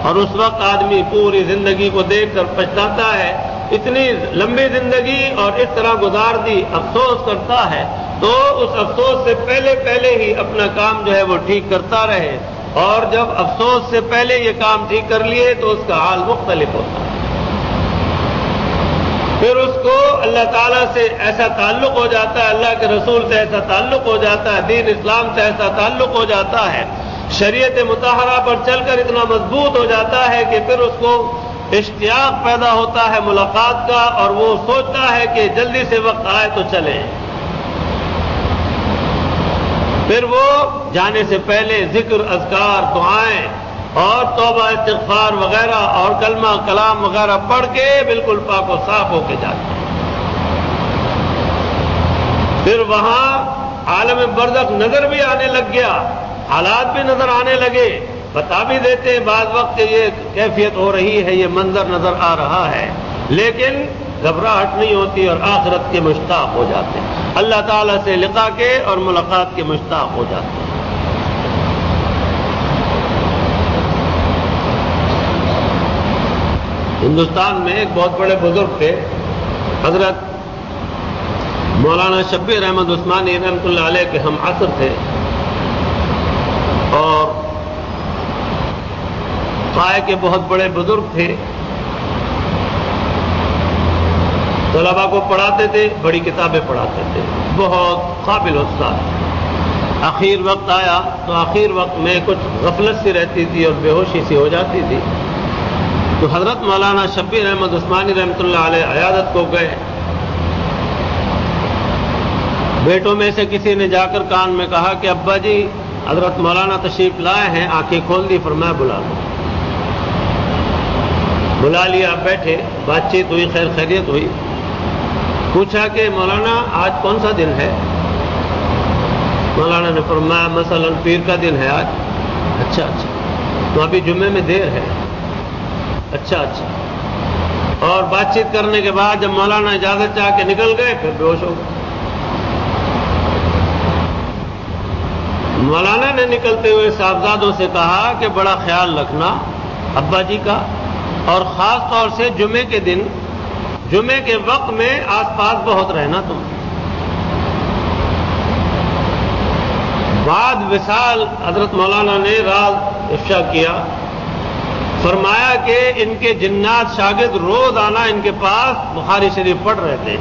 اور اس وقت آدمی پوری زندگی کو دیکھ کر پچھتاتا ہے، اتنی لمبی زندگی اور اس طرح گزار دی، افسوس کرتا ہے۔ تو اس افسوس سے پہلے ہی اپنا کام جو ہے وہ ٹھیک کرتا رہے، اور جب افسوس سے پہلے یہ کام ٹھیک کر لیے تو اس کا حال مختلف ہوتا ہے۔ پھر اس کو اللہ تعالیٰ سے ایسا تعلق ہو جاتا ہے، اللہ کے رسول سے ایسا تعلق ہو جاتا ہے، دین اسلام سے ایسا تعلق ہو جاتا ہے، شریعت مطہرہ پر چل کر اتنا مضبوط ہو جاتا ہے کہ پھر اس کو اشتیاق پیدا ہوتا ہے ملاقات کا، اور وہ سوچتا ہے کہ جلدی سے وقت آئے تو چلیں۔ پھر وہ جانے سے پہلے ذکر، اذکار، دعائیں اور توبہ استغفار وغیرہ اور کلمہ کلام وغیرہ پڑھ کے بالکل پاک و صاف ہو کے جاتے ہیں۔ پھر وہاں عالم برزخ نظر بھی آنے لگ گیا، حالات بھی نظر آنے لگے، بتا بھی دیتے ہیں بعض وقت کہ یہ کیفیت ہو رہی ہے، یہ منظر نظر آ رہا ہے، لیکن گھبراہٹ نہیں ہوتی اور آخرت کے مشتاق ہو جاتے ہیں، اللہ تعالیٰ سے لقا کے اور ملاقات کے مشتاق ہو جاتے ہیں۔ ہندوستان میں ایک بہت بڑے بزرگ تھے، حضرت مولانا شبیر احمد عثمانی رحمۃ اللہ علیہ کے ہم عصر تھے، اور قائے کے بہت بڑے بزرگ تھے، طلباء کو پڑھاتے تھے، بڑی کتابیں پڑھاتے تھے، بہت قابل استاد۔ آخر وقت آیا تو آخر وقت میں کچھ غفلت سی رہتی تھی اور بے ہوشی سی ہو جاتی تھی، تو حضرت مولانا شبیر احمد عثمانی رحمۃ اللہ علیہ عیادت کو گئے۔ بیٹوں میں سے کسی نے جا کر کان میں کہا کہ ابا جی حضرت مولانا تشریف لائے ہیں، آنکھیں کھول دی، فرمایا بلا لو۔ بلا لیا، بیٹھے، بات چیت ہوئی، خیر خیریت ہوئی، پوچھا کہ مولانا آج کون سا دن ہے؟ مولانا نے فرمایا مثلاً پیر کا دن ہے آج۔ اچھا تو ابھی جمعے میں دیر ہے۔ اچھا اور بات چیت کرنے کے بعد جب مولانا اجازت چاہ کے نکل گئے پھر بے ہوش ہو گئے۔ مولانا نے نکلتے ہوئے صاحبزادوں سے کہا کہ بڑا خیال رکھنا ابا جی کا، اور خاص طور سے جمعے کے دن، جمعے کے وقت میں آس پاس بہت رہنا تم۔ بعد وصال حضرت مولانا نے راز افشا کیا، فرمایا کہ ان کے جنات شاگرد روز آنا ان کے پاس بخاری شریف پڑھ رہے تھے،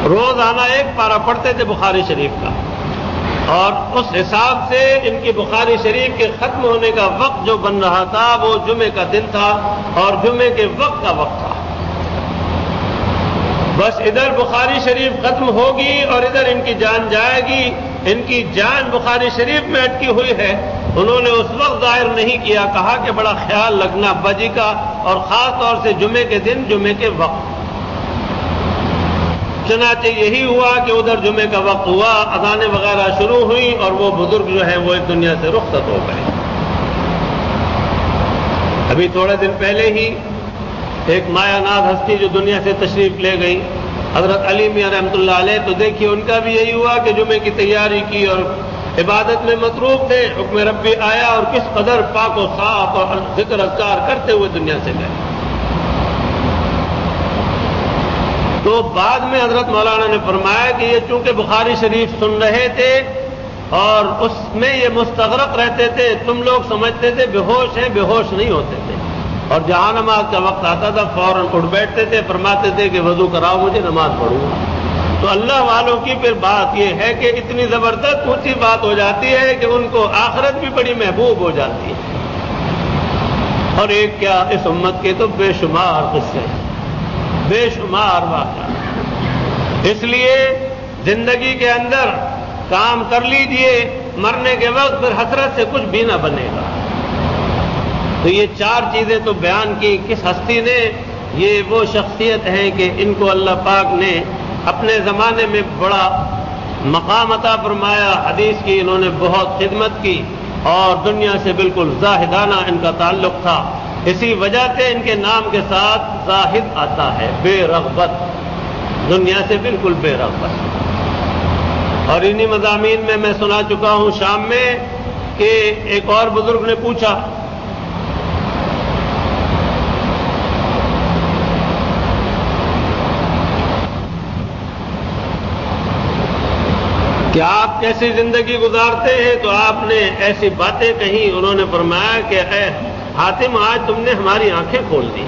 روز آنا ایک پارہ پڑھتے تھے بخاری شریف کا، اور اس حساب سے ان کی بخاری شریف کے ختم ہونے کا وقت جو بن رہا تھا وہ جمعے کا دن تھا اور جمعے کے وقت کا وقت تھا۔ بس ادھر بخاری شریف ختم ہوگی اور ادھر ان کی جان جائے گی، ان کی جان بخاری شریف میں اٹکی ہوئی ہے۔ انہوں نے اس وقت ظاہر نہیں کیا، کہا کہ بڑا خیال رکھنا ابا جی کا، اور خاص طور سے جمعے کے دن، جمعے کے وقت۔ چنانچہ یہی ہوا کہ ادھر جمعے کا وقت ہوا، اذانیں وغیرہ شروع ہوئی اور وہ بزرگ جو ہیں وہ اس دنیا سے رخصت ہو گئے۔ ابھی تھوڑے دن پہلے ہی ایک مایا ناز ہستی جو دنیا سے تشریف لے گئی، حضرت علی میاں رحمۃ اللہ علیہ، تو دیکھیے ان کا بھی یہی ہوا کہ جمعے کی تیاری کی اور عبادت میں مصروف تھے، حکم ربی آیا اور کس قدر پاک و صاف اور ذکر اذکار کرتے ہوئے دنیا سے گئے۔ تو بعد میں حضرت مولانا نے فرمایا کہ یہ چونکہ بخاری شریف سن رہے تھے اور اس میں یہ مستغرق رہتے تھے، تم لوگ سمجھتے تھے بے ہوش ہیں، بے ہوش نہیں ہوتے تھے، اور جہاں نماز کا وقت آتا تھا فوراً اٹھ بیٹھتے تھے، فرماتے تھے کہ وضو کراؤ مجھے، نماز پڑھوں گا۔ تو اللہ والوں کی پھر بات یہ ہے کہ اتنی زبردست اونچی بات ہو جاتی ہے کہ ان کو آخرت بھی بڑی محبوب ہو جاتی ہے، اور ایک کیا اس امت کے تو بے شمار قصے، بے شمار واقعہ۔ اس لیے زندگی کے اندر کام کر لیجئے، مرنے کے وقت پھر حسرت سے کچھ بھی نہ بنے گا۔ تو یہ چار چیزیں تو بیان کی کس ہستی نے، یہ وہ شخصیت ہیں کہ ان کو اللہ پاک نے اپنے زمانے میں بڑا مقام عطا فرمایا، حدیث کی انہوں نے بہت خدمت کی، اور دنیا سے بالکل زاہدانہ ان کا تعلق تھا، اسی وجہ سے ان کے نام کے ساتھ زاہد آتا ہے، بے رغبت، دنیا سے بالکل بے رغبت۔ اور انہی مضامین میں میں سنا چکا ہوں شام میں کہ ایک اور بزرگ نے پوچھا کہ آپ کیسی زندگی گزارتے ہیں، تو آپ نے ایسی باتیں کہیں، انہوں نے فرمایا کہ اے حاتم آج تم نے ہماری آنکھیں کھول دی،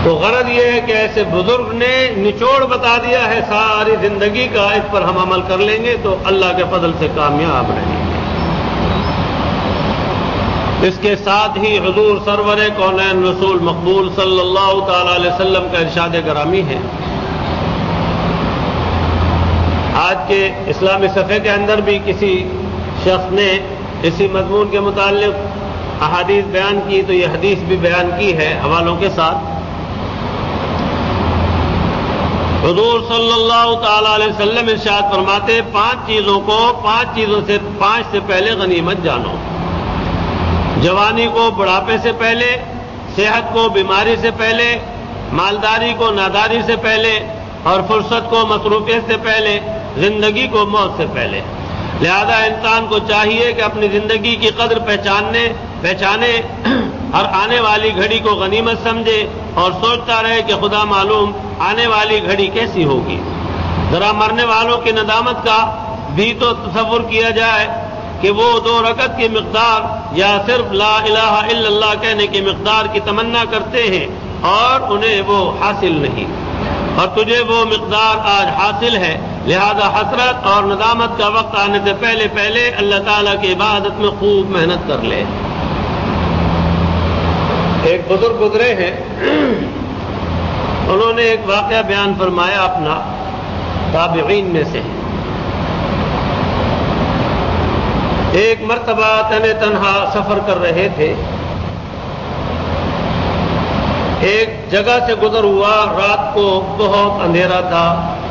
تو غرض یہ ہے کہ ایسے بزرگ نے نچوڑ بتا دیا ہے ساری زندگی کا، اس پر ہم عمل کر لیں گے تو اللہ کے فضل سے کامیاب رہیں گے۔ اس کے ساتھ ہی حضور سرور کونین رسول مقبول صلی اللہ تعالی علیہ وسلم کا ارشاد گرامی ہے۔ آج کے اسلامی صفحے کے اندر بھی کسی شخص نے اسی مضمون کے متعلق احادیث بیان کی، تو یہ حدیث بھی بیان کی ہے حوالوں کے ساتھ۔ حضور صلی اللہ تعالی علیہ وسلم ارشاد فرماتے، پانچ چیزوں سے پہلے غنیمت جانو: جوانی کو بڑھاپے سے پہلے، صحت کو بیماری سے پہلے، مالداری کو ناداری سے پہلے، اور فرصت کو مصروفیت سے پہلے، زندگی کو موت سے پہلے۔ لہذا انسان کو چاہیے کہ اپنی زندگی کی قدر پہچانے، ہر آنے والی گھڑی کو غنیمت سمجھے اور سوچتا رہے کہ خدا معلوم آنے والی گھڑی کیسی ہوگی۔ ذرا مرنے والوں کی ندامت کا بھی تو تصور کیا جائے کہ وہ 2 رکعت کی مقدار یا صرف لا الہ الا اللہ کہنے کی مقدار کی تمنا کرتے ہیں اور انہیں وہ حاصل نہیں، اور تجھے وہ مقدار آج حاصل ہے۔ لہذا حسرت اور ندامت کا وقت آنے سے پہلے اللہ تعالیٰ کی عبادت میں خوب محنت کر لے۔ ایک بزرگ گزرے ہیں، انہوں نے ایک واقعہ بیان فرمایا اپنا، تابعین میں سے۔ ایک مرتبہ تنہا سفر کر رہے تھے، ایک جگہ سے گزر ہوا، رات کو بہت اندھیرا تھا،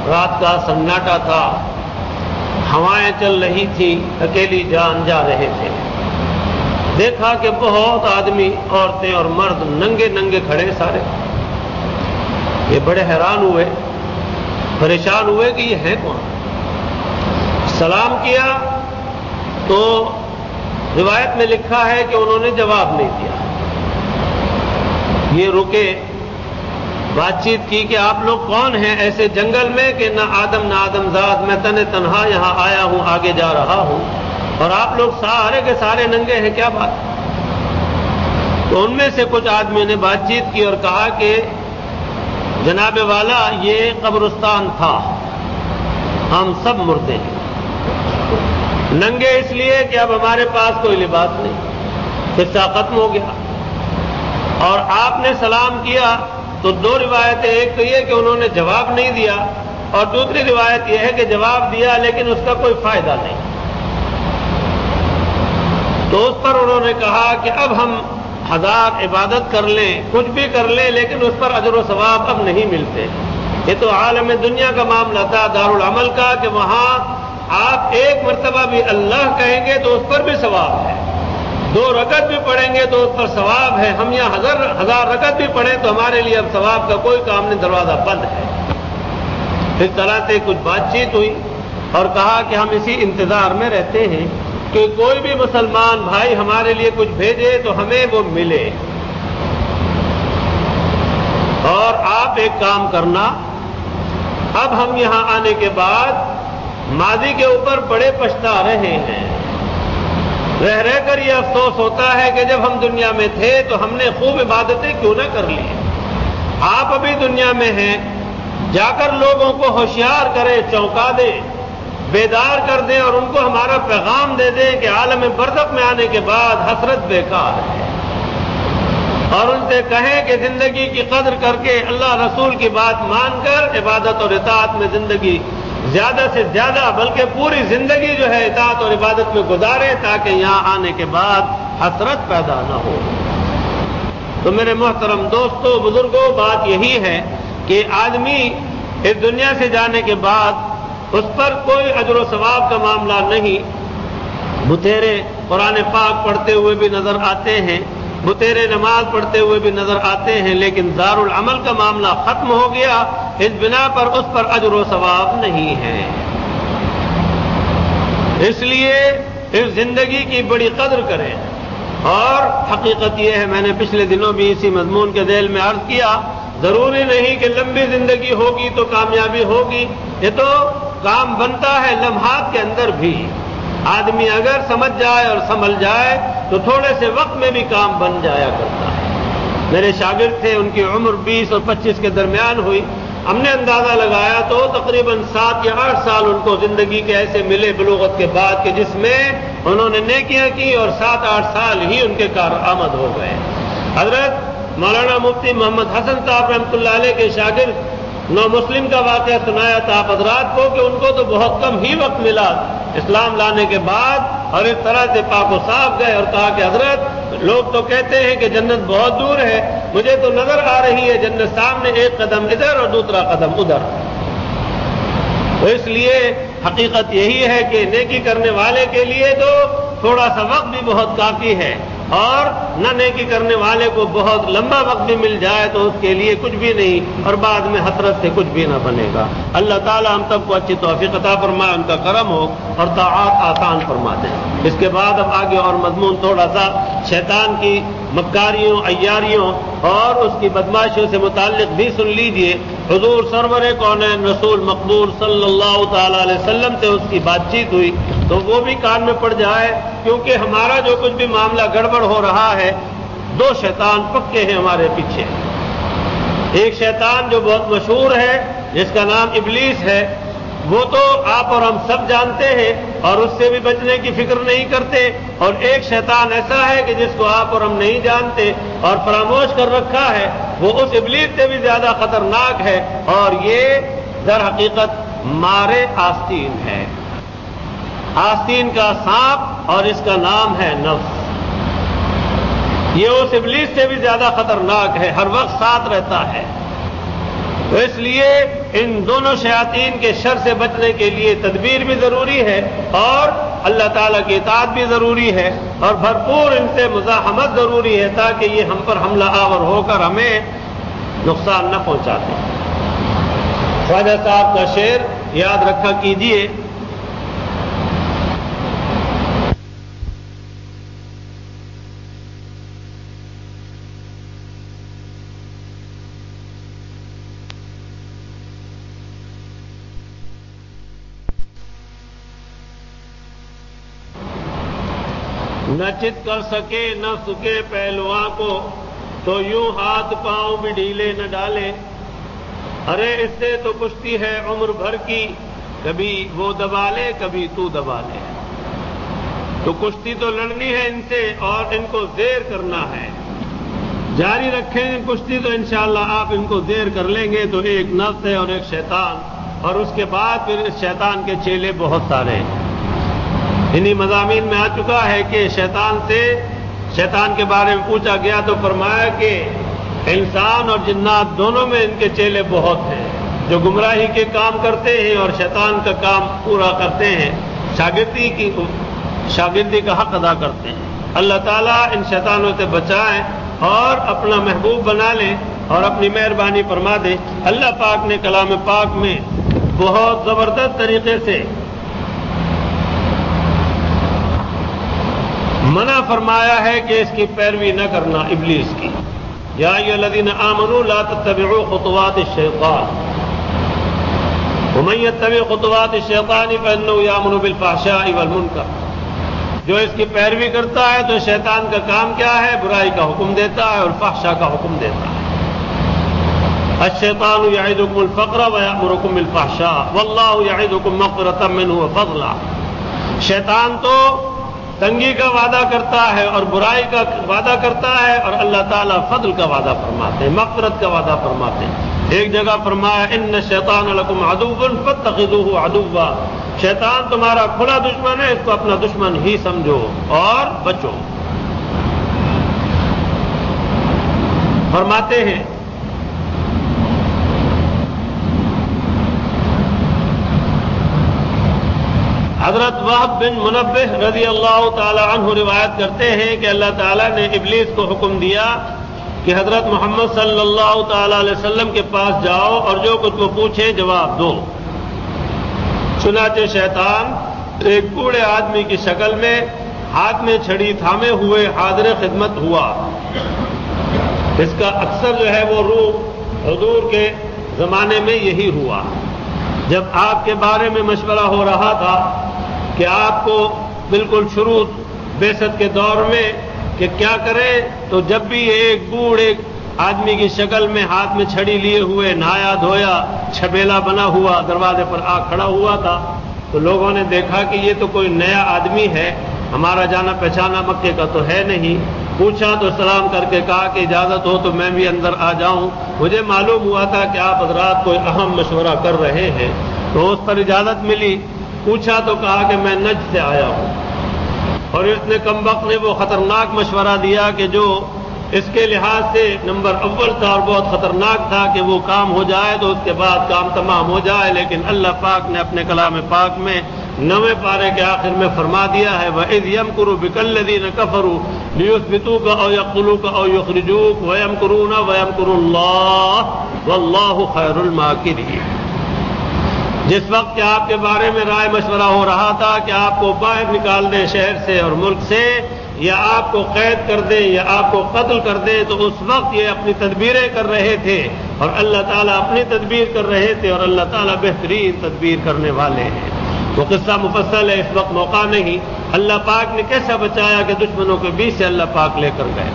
رات کا سناٹا تھا، ہوائیں چل رہی تھی، اکیلی جان جا رہے تھے۔ دیکھا کہ بہت آدمی، عورتیں اور مرد ننگے کھڑے سارے۔ یہ بڑے حیران ہوئے، پریشان ہوئے کہ یہ ہے کون؟ سلام کیا تو روایت میں لکھا ہے کہ انہوں نے جواب نہیں دیا۔ یہ رکے، بات چیت کی کہ آپ لوگ کون ہیں ایسے جنگل میں کہ نہ آدم زاد، میں تنہا یہاں آیا ہوں، آگے جا رہا ہوں، اور آپ لوگ سارے کے سارے ننگے ہیں، کیا بات؟ تو ان میں سے کچھ آدمی نے بات چیت کی اور کہا کہ جناب والا، یہ قبرستان تھا، ہم سب مردے ہیں، ننگے اس لیے کہ اب ہمارے پاس کوئی لباس نہیں، قصہ ختم ہو گیا۔ اور آپ نے سلام کیا تو 2 روایتیں، ایک تو یہ کہ انہوں نے جواب نہیں دیا، اور دوسری روایت یہ ہے کہ جواب دیا لیکن اس کا کوئی فائدہ نہیں۔ تو اس پر انہوں نے کہا کہ اب ہم 1000 عبادت کر لیں، کچھ بھی کر لیں، لیکن اس پر اجر و ثواب اب نہیں ملتے۔ یہ تو عالم دنیا کا معاملہ تھا، دارالعمل کا، کہ وہاں آپ ایک مرتبہ بھی اللہ کہیں گے تو اس پر بھی ثواب ہے، 2 رکعت بھی پڑھیں گے تو اس پر ثواب ہے۔ ہم یہاں 1000 رکعت بھی پڑھیں تو ہمارے لیے اب ثواب کا کوئی کام نہیں، دروازہ بند ہے۔ اس طرح سے کچھ بات چیت ہوئی اور کہا کہ ہم اسی انتظار میں رہتے ہیں کہ کوئی بھی مسلمان بھائی ہمارے لیے کچھ بھیجے تو ہمیں وہ ملے۔ اور آپ ایک کام کرنا، اب ہم یہاں آنے کے بعد ماضی کے اوپر بڑے پچھتا رہے ہیں، رہ کر یہ افسوس ہوتا ہے کہ جب ہم دنیا میں تھے تو ہم نے خوب عبادتیں کیوں نہ کر لی۔ آپ ابھی دنیا میں ہیں، جا کر لوگوں کو ہوشیار کریں، چونکا دیں، بیدار کر دیں، اور ان کو ہمارا پیغام دے دیں کہ عالم برزخ میں آنے کے بعد حسرت بیکار ہے، اور ان سے کہیں کہ زندگی کی قدر کر کے اللہ رسول کی بات مان کر عبادت اور اطاعت میں زندگی زیادہ سے زیادہ، بلکہ پوری زندگی جو ہے اطاعت اور عبادت میں گزارے، تاکہ یہاں آنے کے بعد حسرت پیدا نہ ہو۔ تو میرے محترم دوستو، بزرگوں، بات یہی ہے کہ آدمی اس دنیا سے جانے کے بعد اس پر کوئی اجر و ثواب کا معاملہ نہیں۔ بتیرے قرآن پاک پڑھتے ہوئے بھی نظر آتے ہیں، بتیرے نماز پڑھتے ہوئے بھی نظر آتے ہیں، لیکن دارالعمل کا معاملہ ختم ہو گیا، اس بنا پر اس پر اجر و ثواب نہیں ہے۔ اس لیے اس زندگی کی بڑی قدر کریں۔ اور حقیقت یہ ہے، میں نے پچھلے دنوں بھی اسی مضمون کے ذیل میں عرض کیا، ضروری نہیں کہ لمبی زندگی ہوگی تو کامیابی ہوگی، یہ تو کام بنتا ہے لمحات کے اندر بھی۔ آدمی اگر سمجھ جائے اور سنبھل جائے تو تھوڑے سے وقت میں بھی کام بن جایا کرتا ہے۔ میرے شاگرد تھے، ان کی عمر 20 اور 25 کے درمیان ہوئی. ہم نے اندازہ لگایا تو تقریباً 7 یا 8 سال ان کو زندگی کے ایسے ملے بلوغت کے بعد کہ جس میں انہوں نے نیکیاں کی اور 7-8 سال ہی ان کے کارآمد ہو گئے. حضرت مولانا مفتی محمد حسن صاحب رحمۃ اللہ علیہ کے شاگرد نو مسلم کا واقعہ سنایا تھا آپ حضرات کو کہ ان کو تو بہت کم ہی وقت ملا اسلام لانے کے بعد، اور اس طرح سے پاک و صاف گئے اور کہا کہ حضرت لوگ تو کہتے ہیں کہ جنت بہت دور ہے، مجھے تو نظر آ رہی ہے جنت سامنے، ایک قدم ادھر اور دوسرا قدم ادھر. تو اس لیے حقیقت یہی ہے کہ نیکی کرنے والے کے لیے تو تھوڑا سا وقت بھی بہت کافی ہے، اور نہ نیکی کرنے والے کو بہت لمبا وقت بھی مل جائے تو اس کے لیے کچھ بھی نہیں، اور بعد میں حسرت سے کچھ بھی نہ بنے گا. اللہ تعالیٰ ہم سب کو اچھی توفیق عطا فرمائے، ان کا کرم ہو اور طاعات آسان فرما دیں. اس کے بعد اب آگے اور مضمون تھوڑا سا شیطان کی مکاریوں، عیاریوں اور اس کی بدماشیوں سے متعلق بھی سن لیجئے. حضور سرور کونین رسول مقبول صلی اللہ تعالی علیہ وسلم سے اس کی بات چیت ہوئی تو وہ بھی کان میں پڑ جائے، کیونکہ ہمارا جو کچھ بھی معاملہ گڑبڑ ہو رہا ہے 2 شیطان پکے ہیں ہمارے پیچھے. ایک شیطان جو بہت مشہور ہے جس کا نام ابلیس ہے، وہ تو آپ اور ہم سب جانتے ہیں اور اس سے بھی بچنے کی فکر نہیں کرتے. اور ایک شیطان ایسا ہے کہ جس کو آپ اور ہم نہیں جانتے اور فراموش کر رکھا ہے، وہ اس ابلیس سے بھی زیادہ خطرناک ہے، اور یہ در حقیقت مارے آستین ہے، آستین کا سانپ، اور اس کا نام ہے نفس. یہ اس ابلیس سے بھی زیادہ خطرناک ہے، ہر وقت ساتھ رہتا ہے. تو اس لیے ان دونوں شیاطین کے شر سے بچنے کے لیے تدبیر بھی ضروری ہے اور اللہ تعالیٰ کی اطاعت بھی ضروری ہے، اور بھرپور ان سے مزاحمت ضروری ہے تاکہ یہ ہم پر حملہ آور ہو کر ہمیں نقصان نہ پہنچاتے. خواجہ صاحب کا شعر یاد رکھا کیجیے. نہ چت کر سکے نفس کے پہلواں کو تو یوں ہاتھ پاؤں بھی ڈھیلے نہ ڈالے. ارے اس سے تو کشتی ہے عمر بھر کی، کبھی وہ دبا لے کبھی تو دبا لے. تو کشتی تو لڑنی ہے ان سے اور ان کو زیر کرنا ہے. جاری رکھیں کشتی تو انشاءاللہ آپ ان کو زیر کر لیں گے. تو ایک نفس ہے اور ایک شیطان، اور اس کے بعد پھر اس شیطان کے چیلے بہت سارے ہیں. انہی مضامین میں آ چکا ہے کہ شیطان کے بارے میں پوچھا گیا تو فرمایا کہ انسان اور جنات دونوں میں ان کے چیلے بہت ہیں جو گمراہی کے کام کرتے ہیں اور شیطان کا کام پورا کرتے ہیں، شاگردی کا حق ادا کرتے ہیں. اللہ تعالیٰ ان شیطانوں سے بچائیں اور اپنا محبوب بنا لیں اور اپنی مہربانی فرما دیں. اللہ پاک نے کلام پاک میں بہت زبردست طریقے سے منع فرمایا ہے کہ اس کی پیروی نہ کرنا ابلیس کی. یا ایھا الذین آمنوا لا تتبعوا خطوات الشیطان ومن یتبع خطوات الشیطان فإنه یأمر بالفحشاء والمنکر. جو اس کی پیروی کرتا ہے تو شیطان کا کام کیا ہے؟ برائی کا حکم دیتا ہے اور فحشاء کا حکم دیتا ہے. الشیطان یعدکم الفقر ویأمرکم بالفحشاء واللہ یعدکم مغفرۃ منہ وفضلا. شیطان تو تنگی کا وعدہ کرتا ہے اور برائی کا وعدہ کرتا ہے، اور اللہ تعالیٰ فضل کا وعدہ فرماتے ہیں، مغفرت کا وعدہ فرماتے ہیں. ایک جگہ فرمایا ان الشیطان لکم عدو فاتخذوہ عدوا. شیطان تمہارا کھلا دشمن ہے، اس کو اپنا دشمن ہی سمجھو اور بچو. فرماتے ہیں حضرت وہب بن منبہ رضی اللہ تعالی عنہ روایت کرتے ہیں کہ اللہ تعالیٰ نے ابلیس کو حکم دیا کہ حضرت محمد صلی اللہ تعالی علیہ وسلم کے پاس جاؤ اور جو کچھ وہ پوچھیں جواب دو. چنانچہ شیطان ایک بوڑھے آدمی کی شکل میں ہاتھ میں چھڑی تھامے ہوئے حاضر خدمت ہوا. اس کا اکثر جو ہے وہ روح حضور کے زمانے میں یہی ہوا. جب آپ کے بارے میں مشورہ ہو رہا تھا کہ آپ کو بالکل شروع بعثت کے دور میں کہ کیا کریں، تو جب بھی ایک بوڑھے آدمی کی شکل میں ہاتھ میں چھڑی لیے ہوئے نہایا دھویا چھبیلا بنا ہوا دروازے پر آ کھڑا ہوا تھا. تو لوگوں نے دیکھا کہ یہ تو کوئی نیا آدمی ہے, ہمارا جانا پہچانا مکے کا تو ہے نہیں. پوچھا تو سلام کر کے کہا کہ اجازت ہو تو میں بھی اندر آ جاؤں, مجھے معلوم ہوا تھا کہ آپ حضرات کوئی اہم مشورہ کر رہے ہیں. تو اس پر اجازت ملی. پوچھا تو کہا کہ میں نجد سے آیا ہوں, اور اس نے کمبخت نے وہ خطرناک مشورہ دیا کہ جو اس کے لحاظ سے نمبر اول تھا اور بہت خطرناک تھا کہ وہ کام ہو جائے تو اس کے بعد کام تمام ہو جائے. لیکن اللہ پاک نے اپنے کلام پاک میں 9ویں پارے کے آخر میں فرما دیا ہے وَإِذْ يَمْكُرُ بِكَ الَّذِينَ كَفَرُوا لِيُثْبِتُوكَ أَوْ يَقْتُلُوكَ أَوْ يُخْرِجُوكَ وَيَمْكُرُونَ وَيَمْكُرُ اللَّهُ وَاللَّهُ خَيْرُ الْمَاكِرِينَ. جس وقت کہ آپ کے بارے میں رائے مشورہ ہو رہا تھا کہ آپ کو باہر نکال دیں شہر سے اور ملک سے, یا آپ کو قید کر دیں یا آپ کو قتل کر دیں, تو اس وقت یہ اپنی تدبیریں کر رہے تھے اور اللہ تعالیٰ اپنی تدبیر کر رہے تھے, اور اللہ تعالیٰ بہترین تدبیر کرنے والے ہیں. وہ قصہ مفصل ہے, اس وقت موقع نہیں. اللہ پاک نے کیسا بچایا کہ دشمنوں کے بیچ سے اللہ پاک لے کر گئے.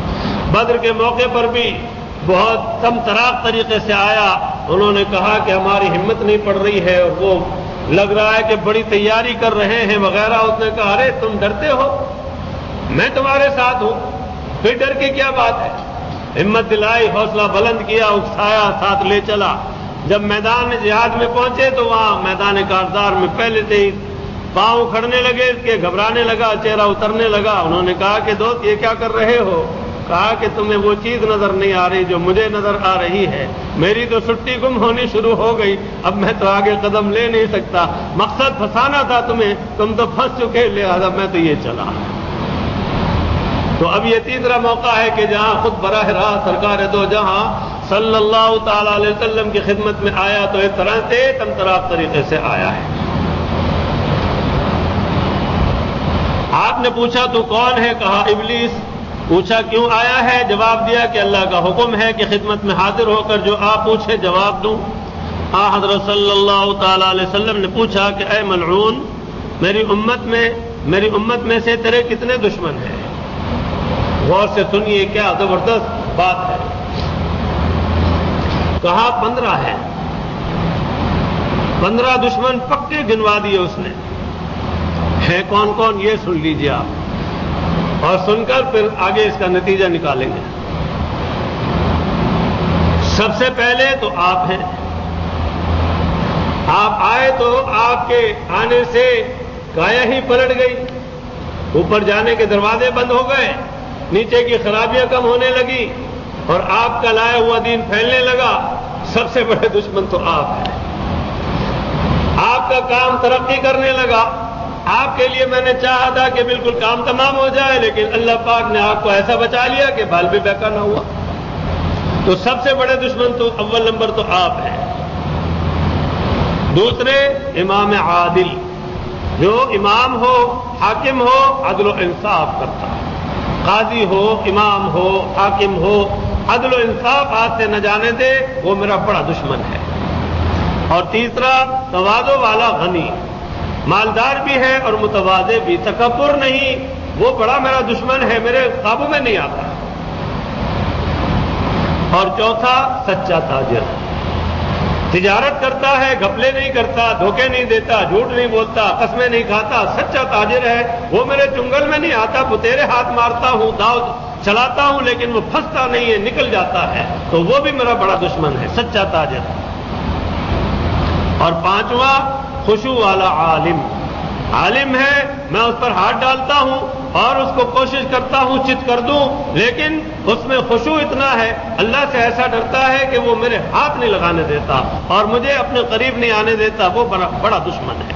بدر کے موقع پر بھی بہت کم تراک طریقے سے آیا. انہوں نے کہا کہ ہماری ہمت نہیں پڑ رہی ہے اور وہ لگ رہا ہے کہ بڑی تیاری کر رہے ہیں وغیرہ. اس نے کہا ارے تم ڈرتے ہو, میں تمہارے ساتھ ہوں, پھر ڈر کی کیا بات ہے. ہمت دلائی, حوصلہ بلند کیا, اکسایا, ساتھ لے چلا. جب میدان جہاد میں پہنچے تو وہاں میدان کارزار میں پہلے سے ہی پاؤں کھڑنے لگے, اس کے گھبرانے لگا, چہرہ اترنے لگا. انہوں نے کہا کہ دوست یہ کیا کر رہے ہو؟ کہا کہ تمہیں وہ چیز نظر نہیں آ رہی جو مجھے نظر آ رہی ہے. میری تو چھٹی گم ہونی شروع ہو گئی, اب میں تو آگے قدم لے نہیں سکتا. مقصد پھنسانا تھا تمہیں, تم تو پھنس چکے, لہذا میں تو یہ چلا. تو اب یہ تیسرا موقع ہے کہ جہاں خود براہ راست سرکار دو جہاں صلی اللہ تعالی علیہ وسلم کی خدمت میں آیا تو اس طرح سے تمطراق طریقے سے آیا ہے. آپ نے پوچھا تو کون ہے؟ کہا ابلیس. پوچھا کیوں آیا ہے؟ جواب دیا کہ اللہ کا حکم ہے کہ خدمت میں حاضر ہو کر جو آپ پوچھے جواب دوں. حضرت صلی اللہ تعالی علیہ وسلم نے پوچھا کہ اے ملعون, میری امت میں سے تیرے کتنے دشمن ہیں؟ غور سے سنیے, کیا زبردست بات ہے. کہا 15 ہے. 15 دشمن پکے گنوا دیے اس نے. ہے کون کون یہ سن لیجیے آپ, اور سن کر پھر آگے اس کا نتیجہ نکالیں گے. سب سے پہلے تو آپ ہیں. آپ آئے تو آپ کے آنے سے کایا ہی پلٹ گئی, اوپر جانے کے دروازے بند ہو گئے, نیچے کی خرابیاں کم ہونے لگی, اور آپ کا لایا ہوا دین پھیلنے لگا. سب سے بڑے دشمن تو آپ ہیں. آپ کا کام ترقی کرنے لگا. آپ کے لیے میں نے چاہا تھا کہ بالکل کام تمام ہو جائے, لیکن اللہ پاک نے آپ کو ایسا بچا لیا کہ بال بھی بیکا نہ ہوا. تو سب سے بڑے دشمن تو اول نمبر تو آپ ہیں. دوسرے امام عادل, جو امام ہو, حاکم ہو, عدل و انصاف کرتا ہے. قاضی ہو, امام ہو, حاکم ہو, عدل و انصاف ہاتھ سے نہ جانے دے, وہ میرا بڑا دشمن ہے. اور تیسرا تواضع والا غنی, مالدار بھی ہے اور متواضع بھی, تکبر نہیں, وہ بڑا میرا دشمن ہے, میرے قابو میں نہیں آتا. اور چوتھا سچا تاجر, تجارت کرتا ہے, گھپلے نہیں کرتا, دھوکے نہیں دیتا, جھوٹ نہیں بولتا, قسمیں نہیں کھاتا, سچا تاجر ہے. وہ میرے چنگل میں نہیں آتا, وہ تیرے ہاتھ مارتا ہوں, داؤ چلاتا ہوں, لیکن وہ پھنستا نہیں ہے, نکل جاتا ہے. تو وہ بھی میرا بڑا دشمن ہے, سچا تاجر. اور پانچواں خشوع والا عالم. عالم ہے, میں اس پر ہاتھ ڈالتا ہوں اور اس کو کوشش کرتا ہوں چت کر دوں, لیکن اس میں خشوع اتنا ہے, اللہ سے ایسا ڈرتا ہے کہ وہ میرے ہاتھ نہیں لگانے دیتا اور مجھے اپنے قریب نہیں آنے دیتا. وہ بڑا دشمن ہے.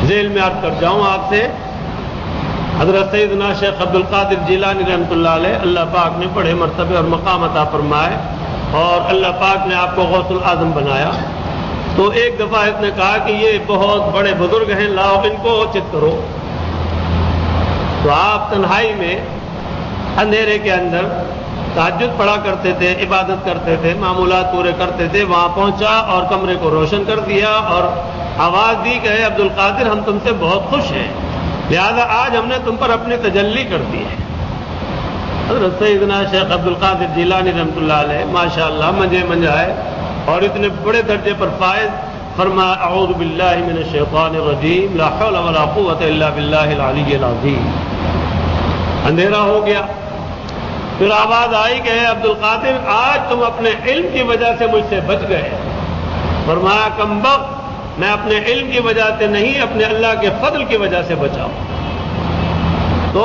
ذیل میں عرض کر جاؤں آپ سے, حضرت سیدنا شیخ عبد القادر جیلانی رحمۃ اللہ علیہ, اللہ پاک نے بڑے مرتبے اور مقام عطا فرمائے, اور اللہ پاک نے آپ کو غوث الاعظم بنایا. تو ایک دفعہ اس نے کہا کہ یہ بہت بڑے بزرگ ہیں, لاؤ ان کو چت کرو. تو آپ تنہائی میں اندھیرے کے اندر تہجد پڑھا کرتے تھے, عبادت کرتے تھے, معمولات پورے کرتے تھے. وہاں پہنچا اور کمرے کو روشن کر دیا اور آواز دی کہ اے عبد القادر, ہم تم سے بہت خوش ہیں, لہذا آج ہم نے تم پر اپنی تجلی کر دی ہے. حضرت سیدنا شیخ عبد القادر جیلانی رحمۃ اللہ علیہ ماشاءاللہ منجے منجائے اور اتنے بڑے درجے پر فائز، فرمایا اعوذ باللہ من الشیطان الرجیم لا حول ولا قوۃ الا باللہ العلی العظیم۔ اندھیرا ہو گیا، پھر آواز آئی کہ عبد القادر آج تم اپنے علم کی وجہ سے مجھ سے بچ گئے۔ فرمایا کمبخت، میں اپنے علم کی وجہ سے نہیں، اپنے اللہ کے فضل کی وجہ سے بچا ہوں۔ تو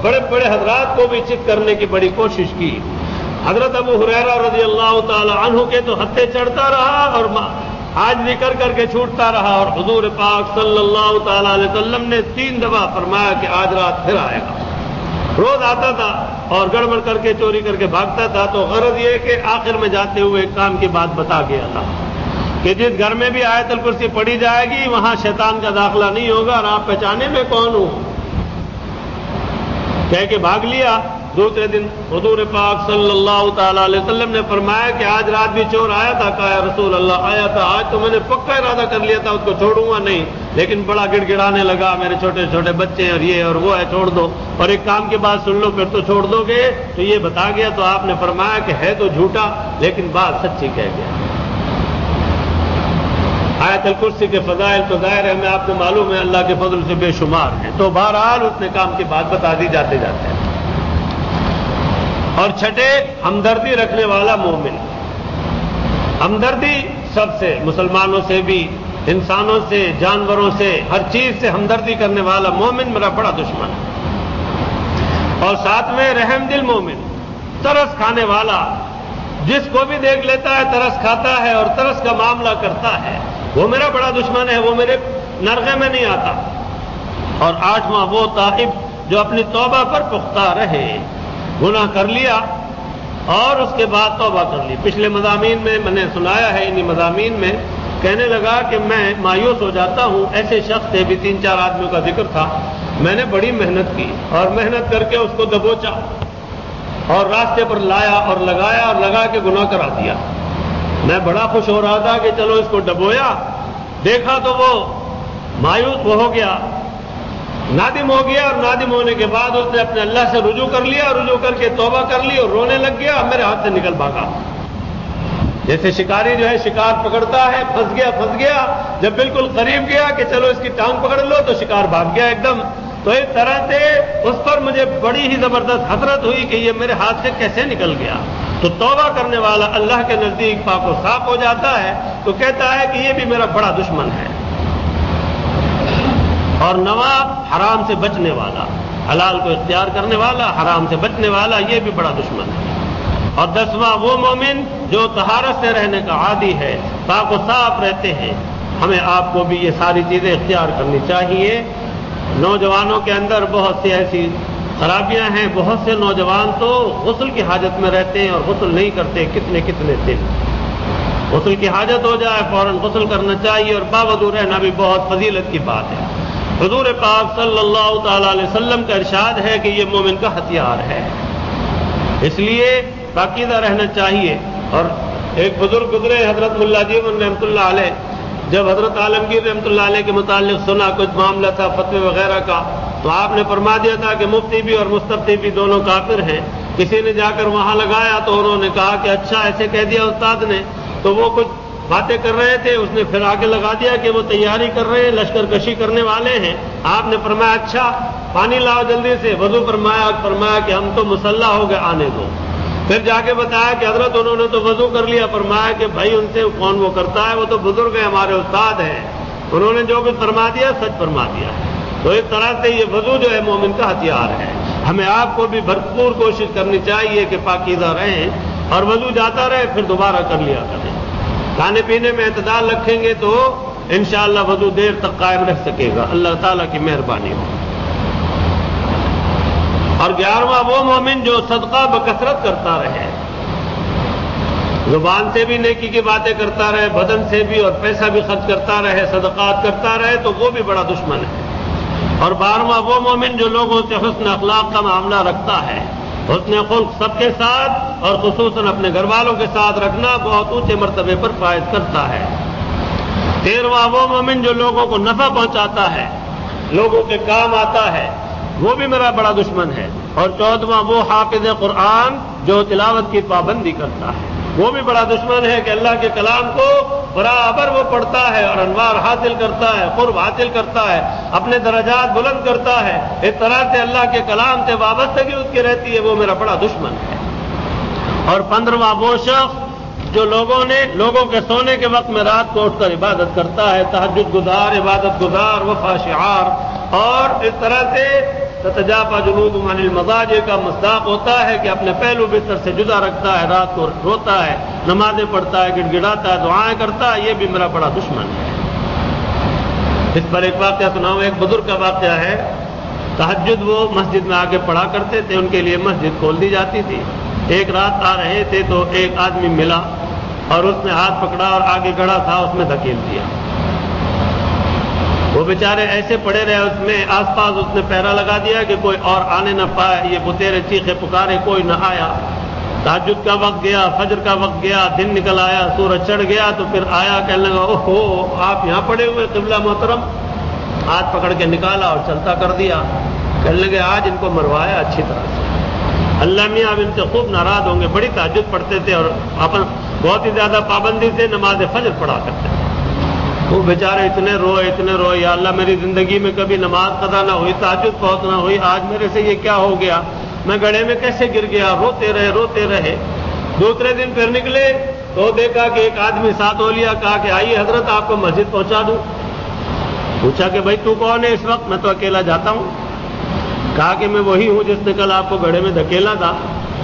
بڑے بڑے حضرات کو بھی چت کرنے کی بڑی کوشش کی۔ حضرت ابو ہریرہ رضی اللہ تعالی عنہ کے تو ہتھے چڑھتا رہا اور آج بھی کر کے چھوٹتا رہا، اور حضور پاک صلی اللہ تعالی علیہ وسلم نے 3 دفعہ فرمایا کہ آج رات پھر آئے گا۔ روز آتا تھا اور گڑبڑ کر کے چوری کر کے بھاگتا تھا، تو غرض یہ کہ آخر میں جاتے ہوئے ایک کام کی بات بتا گیا تھا کہ جس گھر میں بھی آیت الکرسی پڑھی جائے گی وہاں شیطان کا داخلہ نہیں ہوگا، اور آپ پہچانے میں کون ہوں کہہ کے بھاگ لیا۔ دوسرے دن حضور پاک صلی اللہ تعالی علیہ وسلم نے فرمایا کہ آج رات بھی چور آیا تھا، کہا یا رسول اللہ آیا تھا، آج تو میں نے پکا ارادہ کر لیا تھا اس کو چھوڑوں گا نہیں، لیکن بڑا گڑ گڑانے لگا، میرے چھوٹے چھوٹے بچے اور یہ اور وہ ہے، چھوڑ دو، اور ایک کام کی بات سن لو پھر تو چھوڑ دو گے۔ تو یہ بتا گیا، تو آپ نے فرمایا کہ ہے تو جھوٹا لیکن بات سچی کہہ گیا۔ آیت الکرسی کے فضائل تو ظاہر ہے ہمیں آپ کو معلوم ہے اللہ کے فضل سے بے شمار ہیں، تو بہرحال اس نے کام کی بات بتا دی جاتے جاتے ہیں۔ اور چھٹے، ہمدردی رکھنے والا مومن۔ ہمدردی سب سے، مسلمانوں سے بھی، انسانوں سے، جانوروں سے، ہر چیز سے ہمدردی کرنے والا مومن میرا بڑا دشمن ہے۔ اور ساتھ میں رحم دل مومن، ترس کھانے والا، جس کو بھی دیکھ لیتا ہے ترس کھاتا ہے اور ترس کا معاملہ کرتا ہے، وہ میرا بڑا دشمن ہے، وہ میرے نرغے میں نہیں آتا۔ اور 8واں وہ تائب جو اپنی توبہ پر پختہ رہے، گناہ کر لیا اور اس کے بعد توبہ کر لی۔ پچھلے مضامین میں نے سنایا ہے، انہی مضامین میں کہنے لگا کہ میں مایوس ہو جاتا ہوں، ایسے شخص تھے بھی 3-4 آدمیوں کا ذکر تھا، میں نے بڑی محنت کی اور محنت کر کے اس کو دبوچا اور راستے پر لایا اور لگا کے گناہ کرا دیا۔ میں بڑا خوش ہو رہا تھا کہ چلو اس کو ڈبویا، دیکھا تو وہ مایوس ہو گیا، نادم ہو گیا، اور نادم ہونے کے بعد اس نے اپنے اللہ سے رجوع کر لیا، رجوع کر کے توبہ کر لی اور رونے لگ گیا، میرے ہاتھ سے نکل بھاگا۔ جیسے شکاری جو ہے شکار پکڑتا ہے، پھنس گیا، جب بالکل قریب گیا کہ چلو اس کی ٹانگ پکڑ لو تو شکار بھاگ گیا ایک دم۔ تو اس طرح سے اس پر مجھے بڑی ہی زبردست حسرت ہوئی کہ یہ میرے ہاتھ سے کیسے نکل گیا۔ تو توبہ کرنے والا اللہ کے نزدیک پاک و صاف ہو جاتا ہے، تو کہتا ہے کہ یہ بھی میرا بڑا دشمن ہے۔ اور 9واں حرام سے بچنے والا، حلال کو اختیار کرنے والا، حرام سے بچنے والا، یہ بھی بڑا دشمن ہے۔ اور 10واں وہ مومن جو طہارت سے رہنے کا عادی ہے، پاک و صاف رہتے ہیں۔ ہمیں آپ کو بھی یہ ساری چیزیں اختیار کرنی چاہیے۔ نوجوانوں کے اندر بہت سی ایسی خرابیاں ہیں، بہت سے نوجوان تو غسل کی حاجت میں رہتے ہیں اور غسل نہیں کرتے کتنے دن۔ غسل کی حاجت ہو جائے فوراً غسل کرنا چاہیے، اور باوضو رہنا بھی بہت فضیلت کی بات ہے۔ حضور پاک صلی اللہ تعالی علیہ وسلم کا ارشاد ہے کہ یہ مومن کا ہتھیار ہے، اس لیے پاکیزہ رہنا چاہیے۔ اور ایک بزرگ گزرے حضرت ملا جیون رحمۃ اللہ علیہ، جب حضرت عالمگیر رحمۃ اللہ علیہ کے متعلق سنا کچھ معاملہ تھا فتوے وغیرہ کا، تو آپ نے فرما دیا تھا کہ مفتی بھی اور مستفتی بھی دونوں کافر ہیں۔ کسی نے جا کر وہاں لگایا تو انہوں نے کہا کہ اچھا ایسے کہہ دیا استاد نے، تو وہ کچھ باتیں کر رہے تھے، اس نے پھر آگے لگا دیا کہ وہ تیاری کر رہے ہیں، لشکر کشی کرنے والے ہیں۔ آپ نے فرمایا اچھا پانی لاؤ جلدی سے، وضو فرمایا کہ ہم تو مسلح ہو گئے، آنے دو۔ پھر جا کے بتایا کہ حضرت انہوں نے تو وضو کر لیا، فرمایا کہ بھائی ان سے کون وہ کرتا ہے، وہ تو بزرگ ہیں، ہمارے استاد ہیں، انہوں نے جو کچھ فرما دیا سچ فرما دیا۔ تو اس طرح سے یہ وضو جو ہے مومن کا ہتھیار ہے۔ ہمیں آپ کو بھی بھرپور کوشش کرنی چاہیے کہ پاکیزہ رہیں اور وضو جاتا رہے پھر دوبارہ کر لیا کریں۔ کھانے پینے میں اعتدال رکھیں گے تو انشاءاللہ وضو دیر تک قائم رہ سکے گا، اللہ تعالیٰ کی مہربانی ہو۔ اور 11واں وہ مومن جو صدقہ بکثرت کرتا رہے، زبان سے بھی نیکی کی باتیں کرتا رہے، بدن سے بھی اور پیسہ بھی خرچ کرتا رہے، صدقات کرتا رہے، تو وہ بھی بڑا دشمن ہے۔ اور 12واں وہ مومن جو لوگوں سے حسن اخلاق کا معاملہ رکھتا ہے، حسن خلق سب کے ساتھ اور خصوصاً اپنے گھر والوں کے ساتھ رکھنا بہت اونچے مرتبے پر فائز کرتا ہے۔ 13واں وہ مومن جو لوگوں کو نفع پہنچاتا ہے، لوگوں کے کام آتا ہے، وہ بھی میرا بڑا دشمن ہے۔ اور 14واں وہ حافظ قرآن جو تلاوت کی پابندی کرتا ہے، وہ بھی بڑا دشمن ہے کہ اللہ کے کلام کو برابر وہ پڑھتا ہے اور انوار حاصل کرتا ہے، قرب حاصل کرتا ہے، اپنے درجات بلند کرتا ہے، اس طرح سے اللہ کے کلام سے وابستگی اس کی رہتی ہے، وہ میرا بڑا دشمن ہے۔ اور 15واں وہ شخص جو لوگوں کے سونے کے وقت میں رات کو اٹھ کر عبادت کرتا ہے، تہجد گزار، عبادت گزار، وفا شعار، اور اس طرح سے تتجافى جنوبهم عن المضاجع کا مصداق ہوتا ہے کہ اپنے پہلو بستر سے جدا رکھتا ہے، رات کو روتا ہے، نمازیں پڑھتا ہے، گڑ گڑاتا ہے، دعائیں کرتا ہے، یہ بھی میرا بڑا دشمن ہے۔ اس پر ایک واقعہ سناؤں، ایک بزرگ کا واقعہ ہے۔ تہجد وہ مسجد میں آ کے پڑھا کرتے تھے، ان کے لیے مسجد کھول دی جاتی تھی۔ ایک رات آ رہے تھے تو ایک آدمی ملا اور اس نے ہاتھ پکڑا اور آگے گڑا تھا اس میں دھکیل دیا۔ وہ بیچارے ایسے پڑے رہے، اس میں آس پاس اس نے پہرا لگا دیا کہ کوئی اور آنے نہ پائے، یہ بتیرے چیخے پکارے، کوئی نہ آیا۔ تہجد کا وقت گیا، فجر کا وقت گیا، دن نکل آیا، سورج چڑھ گیا، تو پھر آیا، کہنے لگا اوہو آپ یہاں پڑے ہوئے قبلہ محترم، ہاتھ پکڑ کے نکالا اور چلتا کر دیا۔ کہنے لگے آج ان کو مروایا اچھی طرح سے، اللہ میاں اب ان سے خوب ناراض ہوں گے۔ بڑی تہجد پڑھتے تھے اور بہت ہی زیادہ پابندی سے نماز فجر پڑھا کرتے تھے۔ وہ بیچارے اتنے روئے، یا اللہ میری زندگی میں کبھی نماز قضا نہ ہوئی، تہجد بہت نہ ہوئی، آج میرے سے یہ کیا ہو گیا، میں گڑھے میں کیسے گر گیا۔ روتے رہے۔ دوسرے دن پھر نکلے تو دیکھا کہ ایک آدمی ساتھ ہو لیا، کہا کہ آئیے حضرت آپ کو مسجد پہنچا دوں۔ پوچھا کہ بھائی تو کون ہے اس وقت؟ میں تو اکیلا جاتا ہوں۔ کہا کہ میں وہی ہوں جس نے کل آپ کو گڑھے میں دھکیلا تھا،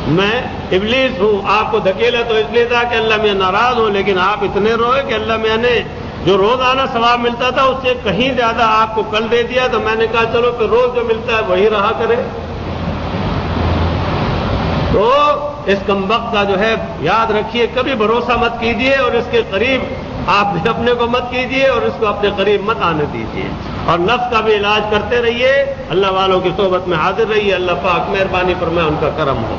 میں ابلیس ہوں۔ آپ کو دھکیلا تو اس لیے تھا کہ اللہ میاں ناراض ہوں، لیکن آپ اتنے روئے کہ اللہ میاں نے جو روزانہ ثواب ملتا تھا اس سے کہیں زیادہ آپ کو کل دے دیا، تو میں نے کہا چلو پھر روز جو ملتا ہے وہی رہا کرے۔ تو اس کمبخت کا جو ہے یاد رکھیے، کبھی بھروسہ مت کیجیے اور اس کے قریب آپ نے اپنے کو مت کیجیے اور اس کو اپنے قریب مت آنے دیجیے، اور نفس کا بھی علاج کرتے رہیے، اللہ والوں کی صحبت میں حاضر رہیے، اللہ پاک مہربانی فرمائے، ان کا کرم ہو۔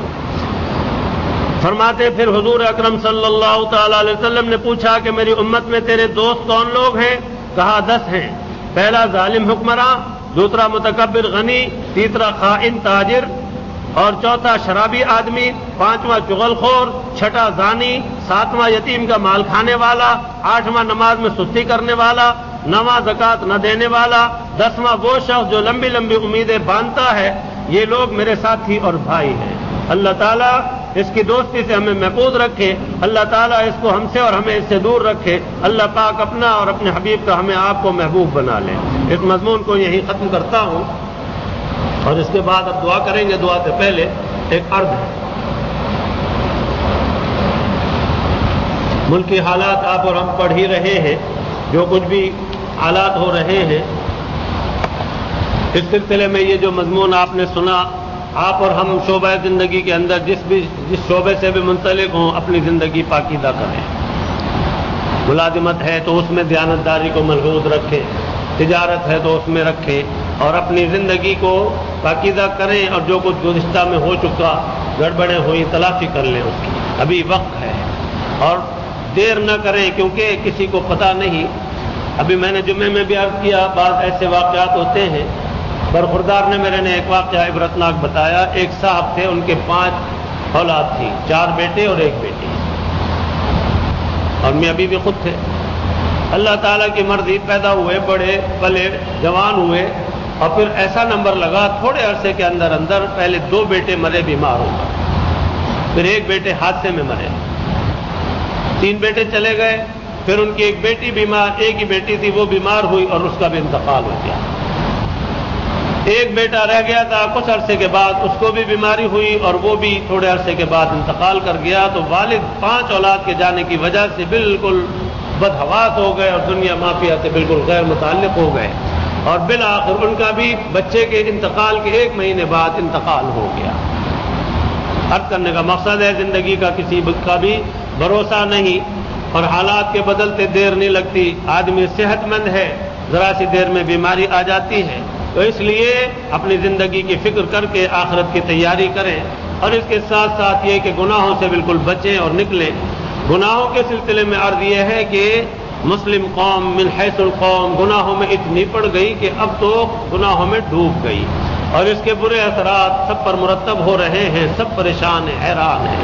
فرماتے پھر حضور اکرم صلی اللہ تعالی علیہ وسلم نے پوچھا کہ میری امت میں تیرے دوست کون لوگ ہیں؟ کہا 10 ہیں۔ پہلا ظالم حکمراں، دوسرا متکبر غنی، تیسرا خائن تاجر، اور چوتھا شرابی آدمی، پانچواں چغل خور، چھٹا زانی، ساتواں یتیم کا مال کھانے والا، آٹھواں نماز میں سستی کرنے والا، نواں زکوٰۃ نہ دینے والا، 10واں وہ شخص جو لمبی لمبی امیدیں باندھتا ہے۔ یہ لوگ میرے ساتھی اور بھائی ہیں۔ اللہ تعالیٰ اس کی دوستی سے ہمیں محفوظ رکھے، اللہ تعالیٰ اس کو ہم سے اور ہمیں اس سے دور رکھے، اللہ پاک اپنا اور اپنے حبیب کا ہمیں آپ کو محبوب بنا لے۔ اس مضمون کو یہیں ختم کرتا ہوں، اور اس کے بعد اب دعا کریں گے۔ دعا سے پہلے ایک عرض ہے، ملک کے حالات آپ اور ہم پڑھ ہی رہے ہیں، جو کچھ بھی حالات ہو رہے ہیں، اس سلسلے میں یہ جو مضمون آپ نے سنا، آپ اور ہم شعبہ زندگی کے اندر جس شعبے سے بھی منسلک ہوں، اپنی زندگی پاکیزہ کریں۔ ملازمت ہے تو اس میں دیانتداری کو ملحوظ رکھیں، تجارت ہے تو اس میں رکھیں، اور اپنی زندگی کو پاکیزہ کریں، اور جو کچھ گزشتہ میں ہو چکا، گڑبڑیں ہوئی، تلافی کر لیں اس کی، ابھی وقت ہے، اور دیر نہ کریں، کیونکہ کسی کو پتہ نہیں۔ ابھی میں نے جمعے میں بھی عرض کیا، بعض ایسے واقعات ہوتے ہیں۔ برخوردار نے میرے نے ایک واقعہ عبرتناک بتایا۔ ایک صاحب تھے، ان کے 5 اولاد تھی، 4 بیٹے اور 1 بیٹی، اور میاں بیوی خود تھے۔ اللہ تعالیٰ کی مرضی پیدا ہوئے، بڑے پلے، جوان ہوئے، اور پھر ایسا نمبر لگا تھوڑے عرصے کے اندر پہلے 2 بیٹے مرے بیمار ہو کر، پھر 1 بیٹے حادثے میں مرے، 3 بیٹے چلے گئے، پھر ان کی 1 بیٹی بیمار، 1 ہی بیٹی تھی وہ بیمار ہوئی اور اس کا بھی انتقال ہو گیا۔ 1 بیٹا رہ گیا تھا، کچھ عرصے کے بعد اس کو بھی بیماری ہوئی اور وہ بھی تھوڑے عرصے کے بعد انتقال کر گیا۔ تو والد 5 اولاد کے جانے کی وجہ سے بالکل بدحواس ہو گئے اور دنیا مافیا سے بالکل غیر متعلق ہو گئے، اور بالآخر ان کا بھی بچے کے انتقال کے 1 مہینے بعد انتقال ہو گیا۔ عرض کرنے کا مقصد ہے، زندگی کا کسی کا بھی بھروسہ نہیں، اور حالات کے بدلتے دیر نہیں لگتی۔ آدمی صحت مند ہے، ذرا سی دیر میں بیماری آ جاتی ہے، تو اس لیے اپنی زندگی کی فکر کر کے آخرت کی تیاری کریں، اور اس کے ساتھ ساتھ یہ کہ گناہوں سے بالکل بچیں اور نکلیں۔ گناہوں کے سلسلے میں عرض یہ ہے کہ مسلم قوم من حیث القوم گناہوں میں اتنی پڑ گئی کہ اب تو گناہوں میں ڈوب گئی، اور اس کے برے اثرات سب پر مرتب ہو رہے ہیں، سب پریشان ہیں، حیران ہیں،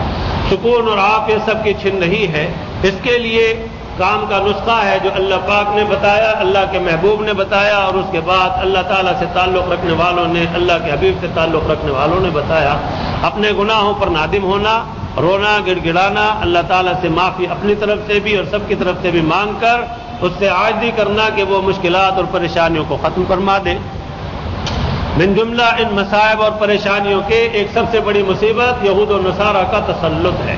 سکون اور عافیت سب کی چھن رہی ہے۔ اس کے لیے کام کا نسخہ ہے جو اللہ پاک نے بتایا، اللہ کے محبوب نے بتایا، اور اس کے بعد اللہ تعالیٰ سے تعلق رکھنے والوں نے، اللہ کے حبیب سے تعلق رکھنے والوں نے بتایا۔ اپنے گناہوں پر نادم ہونا، رونا، گڑ گڑانا، اللہ تعالیٰ سے معافی اپنی طرف سے بھی اور سب کی طرف سے بھی مانگ کر اس سے عاجزی کرنا کہ وہ مشکلات اور پریشانیوں کو ختم فرما دے۔ من جملہ ان مصائب اور پریشانیوں کے ایک سب سے بڑی مصیبت یہود و نصارہ کا تسلط ہے۔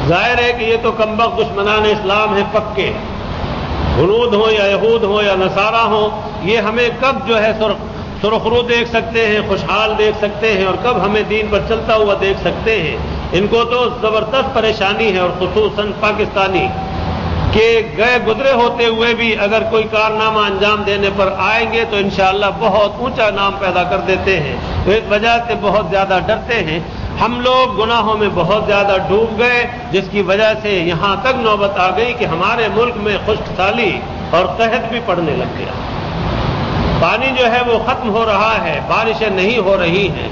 ظاہر ہے کہ یہ تو کمبخت دشمنان اسلام ہیں پکے، ہنود ہوں یا یہود ہوں یا نصارہ ہوں، یہ ہمیں کب جو ہے سرخرو دیکھ سکتے ہیں، خوشحال دیکھ سکتے ہیں، اور کب ہمیں دین پر چلتا ہوا دیکھ سکتے ہیں۔ ان کو تو زبردست پریشانی ہے، اور خصوصاً پاکستانی کہ گئے گزرے ہوتے ہوئے بھی اگر کوئی کارنامہ انجام دینے پر آئیں گے تو انشاءاللہ بہت اونچا نام پیدا کر دیتے ہیں، تو اس وجہ سے بہت زیادہ ڈرتے ہیں۔ ہم لوگ گناہوں میں بہت زیادہ ڈوب گئے، جس کی وجہ سے یہاں تک نوبت آ گئی کہ ہمارے ملک میں خشک سالی اور قحط بھی پڑنے لگ گیا۔ پانی جو ہے وہ ختم ہو رہا ہے، بارشیں نہیں ہو رہی ہیں،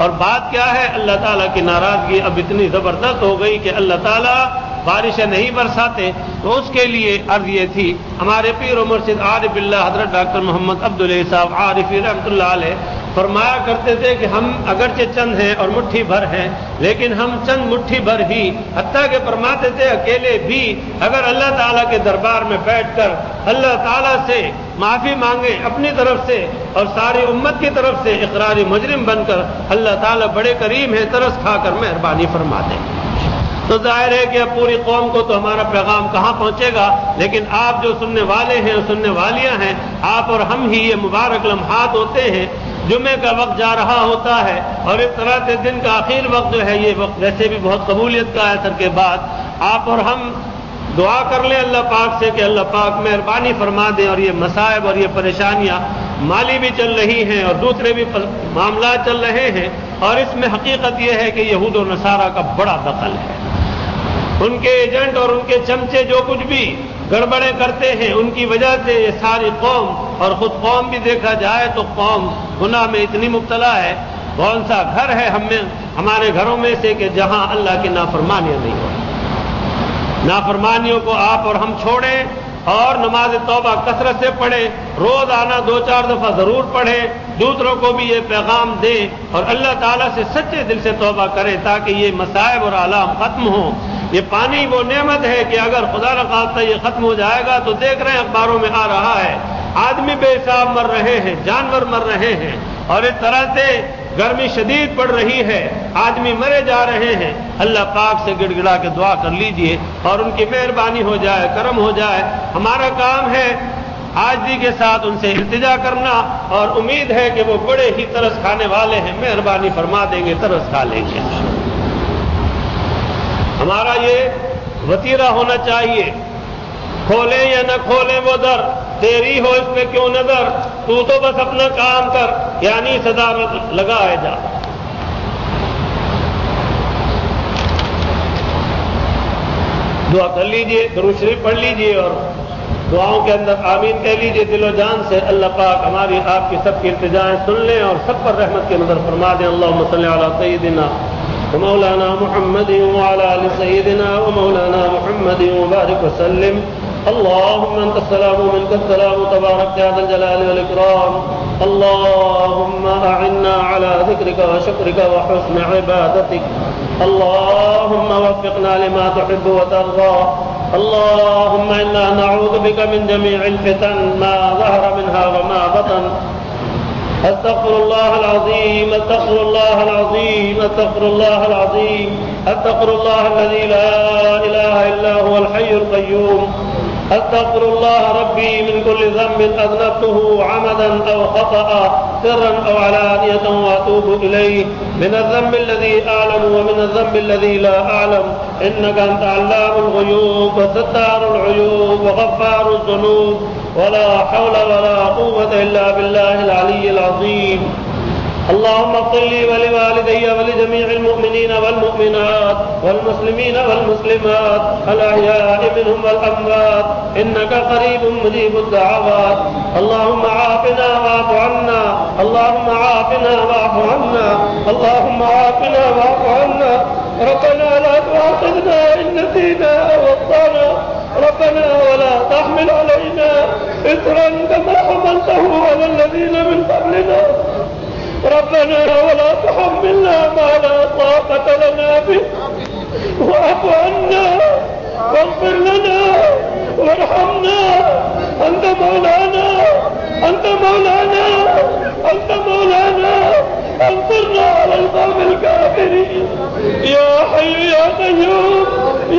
اور بات کیا ہے، اللہ تعالیٰ کی ناراضگی اب اتنی زبردست ہو گئی کہ اللہ تعالیٰ بارشیں نہیں برساتے۔ تو اس کے لیے عرض یہ تھی، ہمارے پیر و مرشد عارف باللہ حضرت ڈاکٹر محمد عبداللہ صاحب عارفی رحمۃ اللہ علیہ فرمایا کرتے تھے کہ ہم اگرچہ چند ہیں اور مٹھی بھر ہیں، لیکن ہم چند مٹھی بھر ہی، حتیٰ کہ فرماتے تھے اکیلے بھی اگر اللہ تعالیٰ کے دربار میں بیٹھ کر اللہ تعالیٰ سے معافی مانگے اپنی طرف سے اور ساری امت کی طرف سے اقراری مجرم بن کر، اللہ تعالیٰ بڑے کریم ہیں، ترس کھا کر مہربانی فرما دیں۔ تو ظاہر ہے کہ اب پوری قوم کو تو ہمارا پیغام کہاں پہنچے گا، لیکن آپ جو سننے والے ہیں اور سننے والیاں ہیں، آپ اور ہم ہی یہ مبارک لمحات ہوتے ہیں، جمعے کا وقت جا رہا ہوتا ہے، اور اس طرح سے دن کا آخر وقت جو ہے، یہ وقت ویسے بھی بہت قبولیت کا ہے اثر کے بعد، آپ اور ہم دعا کر لیں اللہ پاک سے کہ اللہ پاک مہربانی فرما دیں، اور یہ مصائب اور یہ پریشانیاں مالی بھی چل رہی ہیں اور دوسرے بھی معاملات چل رہے ہیں، اور اس میں حقیقت یہ ہے کہ یہود و نصارہ کا بڑا دخل ہے۔ ان کے ایجنٹ اور ان کے چمچے جو کچھ بھی گڑبڑیں کرتے ہیں، ان کی وجہ سے یہ ساری قوم، اور خود قوم بھی دیکھا جائے تو قوم گناہ میں اتنی مبتلا ہے۔ کون سا گھر ہے ہمارے گھروں میں سے کہ جہاں اللہ کی نافرمانیاں نہیں ہو؟ نافرمانیوں کو آپ اور ہم چھوڑیں، اور نماز توبہ کثرت سے پڑھیں، روز آنا 2-4 دفعہ ضرور پڑھیں، دوسروں کو بھی یہ پیغام دیں، اور اللہ تعالیٰ سے سچے دل سے توبہ کریں تاکہ یہ مصائب اور آلام ختم ہوں۔ یہ پانی وہ نعمت ہے کہ اگر خدا نخواستہ یہ ختم ہو جائے گا تو دیکھ رہے ہیں اخباروں میں آ رہا ہے، آدمی بے حساب مر رہے ہیں، جانور مر رہے ہیں، اور اس طرح سے گرمی شدید پڑ رہی ہے، آدمی مرے جا رہے ہیں۔ اللہ پاک سے گڑ گڑا کے دعا کر لیجئے اور ان کی مہربانی ہو جائے، کرم ہو جائے۔ ہمارا کام ہے عاجزی کے ساتھ ان سے التجا کرنا، اور امید ہے کہ وہ بڑے ہی ترس کھانے والے ہیں، مہربانی فرما دیں گے، ترس کھا لیں گے۔ ہمارا یہ وتیرہ ہونا چاہیے، کھولیں یا نہ کھولیں وہ در، تیری ہو اس پہ کیوں نظر، تو بس اپنا کام کر، یعنی صدا لگائے جا۔ دعا کر لیجئے، درود شریف پڑھ لیجئے، اور دعاؤں کے اندر آمین کہہ لیجئے دل و جان سے۔ اللہ پاک ہماری آپ کی سب کی التجائیں سن لیں اور سب پر رحمت کی نظر فرما دیں۔ اللہم صلی علی سیدنا ومولانا محمد وعلى آل سيدنا ومولانا محمد وبارك وسلم۔ اللهم انت السلام ومنك السلام تبارك يا ذا الجلال والاكرام۔ اللهم اعنا على ذكرك وشكرك وحسن عبادتك۔ اللهم وفقنا لما تحب وترضى۔ اللهم انا نعوذ بك من جميع الفتن ما ظهر منها وما بطن۔ استغفر الله العظيم، استغفر الله العظيم، استغفر الله العظيم، استغفر الله الذي لا اله الا هو الحي القيوم۔ استغفر الله ربي من كل ذنب اذنبته عمدا او خطأ سرا او علانية واتوب اليه، من الذنب الذي اعلم ومن الذنب الذي لا اعلم، انك انت علام الغيوب وستار العيوب وغفار الذنوب، ولا حول ولا قوة الا بالله العلي العظيم۔ اللهم اغفر لي ولوالدي ولجميع المؤمنين والمؤمنات والمسلمين والمسلمات الأحياء منهم والأموات إنك قريب مجيب الدعوات. اللهم عافنا واعف عنا، اللهم عافنا واعف عنا، اللهم عافنا واعف عنا. ربنا لا تؤاخذنا إن نسينا أو أخطأنا، ربنا ولا تحمل علينا إصرا كما حملته على الذين من قبلنا، ربنا ولا تحملنا ما لا طاقة لنا به، واعف عنا واغفر لنا وارحمنا، أنت مولانا أنت مولانا أنت مولانا، انصرنا على القوم الكافرين. يا حي يا قيوم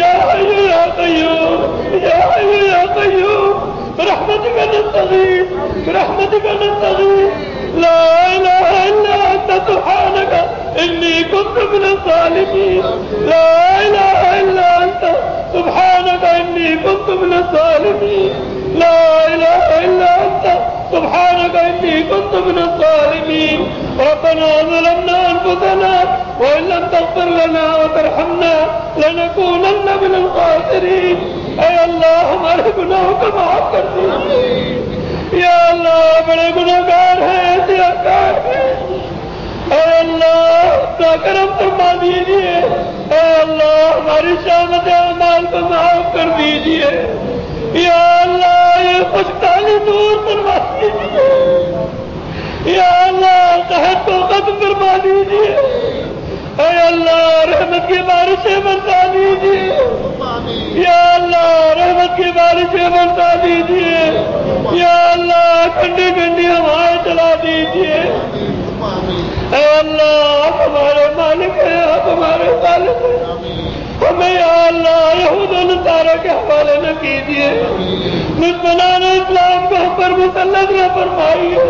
يا حي يا قيوم يا حي يا قيوم، برحمتك نستغيث برحمتك نستغيث. لا إله إلا أنت سبحانك إني كنت من الظالمين، لا إله إلا أنت سبحانك إني كنت من الظالمين، لا إله إلا أنت سبحانك إني كنت من الظالمين. ربنا ظلمنا أنفسنا وإن لم تغفر لنا وترحمنا لنكونن من الخاسرين. اے اللہ ہمارے گناہوں کا معاف کر دیجیے. یا اللہ بڑے گناہگار ہیں، سیاہکار ہیں، اے اللہ اپنا کرم فرما دیجیے. اے اللہ ہماری شامت اعمال کو معاف کر دیجیے. یا اللہ یہ خوشحالی دور فرما دیجیے. یا اللہ قحط کو ختم فرما دیجیے. اے اللہ رحمت کی بارشیں برسا دیجیے. یا اللہ رحمت کی بارشیں برسا دیجیے. یا اللہ ٹھنڈی ٹھنڈی ہوائیں چلا دیجیے. اے اللہ آپ ہمارے مالک ہیں، آپ ہمارے خالق ہیں. ہمیں یا اللہ یہود و نصارہ کے حوالے نہ کیجیے. دشمنان اسلام کو ہم پر مسلط نہ فرمائیے.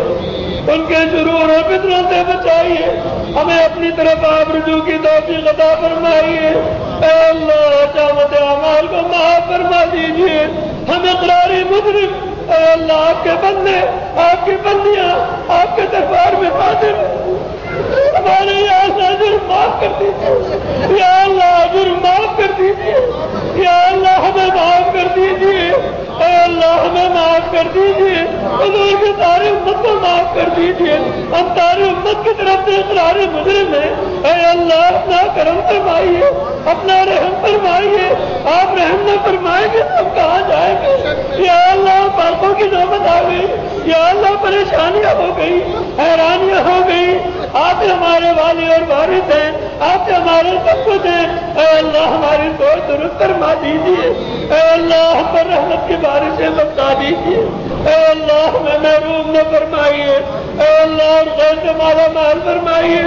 ان کے شرور و فتنوں سے بچائیے. ہمیں اپنی طرف آپ رجوع کی توفیق عطا فرمائیے. اے اللہ شامت اعمال کو معاف فرما دیجیے. ہم اقراری مجرم اے اللہ آپ کے بندے، آپ کی بندیاں آپ کے دربار میں حاضر، ہمارے یا اللہ جرم معاف کر دیجیے. یا اللہ جرم معاف کر دیجیے. یا اللہ ہمیں معاف کر دیجیے. اے اللہ ہمیں معاف کر دیجیے. حضور کی ساری امت کو معاف کر دیجیے. ہم ساری امت کی طرف سے اقرار مجرم ہیں. اے اللہ اپنا کرم فرمائیے، اپنا رحم فرمائیے. آپ رحم نہ فرمائیں گے ہم کہاں جائیں گے. یا اللہ بارکوں کی نوبت آ گئی. یا اللہ پریشانیاں ہو گئی، حیرانیاں ہو گئی. آپ ہمارے والی اور وارث ہیں، آپ ہمارے سب کچھ ہیں. اے اللہ ہماری سوچ درست فرما دیجیے. اے اللہ ہم پر رحمت کی بارشیں برسا دیجیے. اے اللہ ہمیں محروم نہ فرمائیے. اے اللہ خیر سے مالا مال فرمائیے.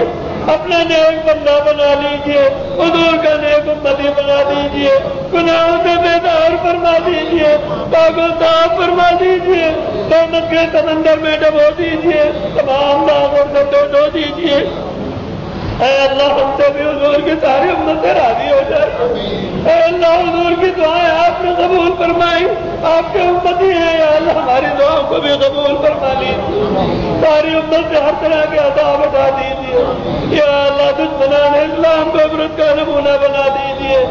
اپنا نیک بندہ بنا لیجیے. حضور کا نیک امتی بنا دیجیے. گناہوں سے بیدار فرما دیجیے. پاک و صاف فرما دیجیے. رحمت کے سمندر میں ڈبو دیجیے. تمام داغ اور گندے دھو دیجیے. اے اللہ ہم سے بھی حضور کی ساری امت سے راضی ہو جائے. اے اللہ حضور کی دعائیں آپ نے قبول فرمائی. آپ کے امتی ہیں. یا اللہ ہماری دعاؤں کو بھی قبول فرما لیجیے. ساری امت سے ہر طرح کے عذاب ہٹا دیجیے. یا اللہ دشمنان اسلام کو عبرت کا نمونہ بنا دیجیے.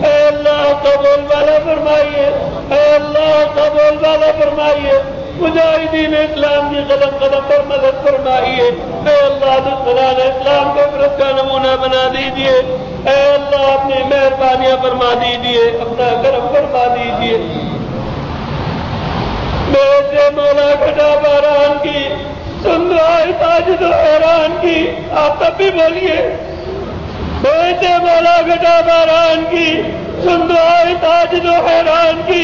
اے اللہ قبول والا فرمائیے. اے اللہ قبول والا فرمائیے. مجاہدین اسلام کی قدم قدم پر مدد فرمائیے. اے اللہ دشمنان اسلام کو عبرت کا نمونہ بنا دیجیے. اے اللہ اپنی مہربانیاں فرما دیجیے، اپنا کرم فرما دیجیے. بیٹے مولا گھٹا باران کی سن دعائے ساجد و حیران کی. آپ تب بھی بولیے. بیٹے مولا گھٹا باران کی سن دعائے ساجد و حیران کی.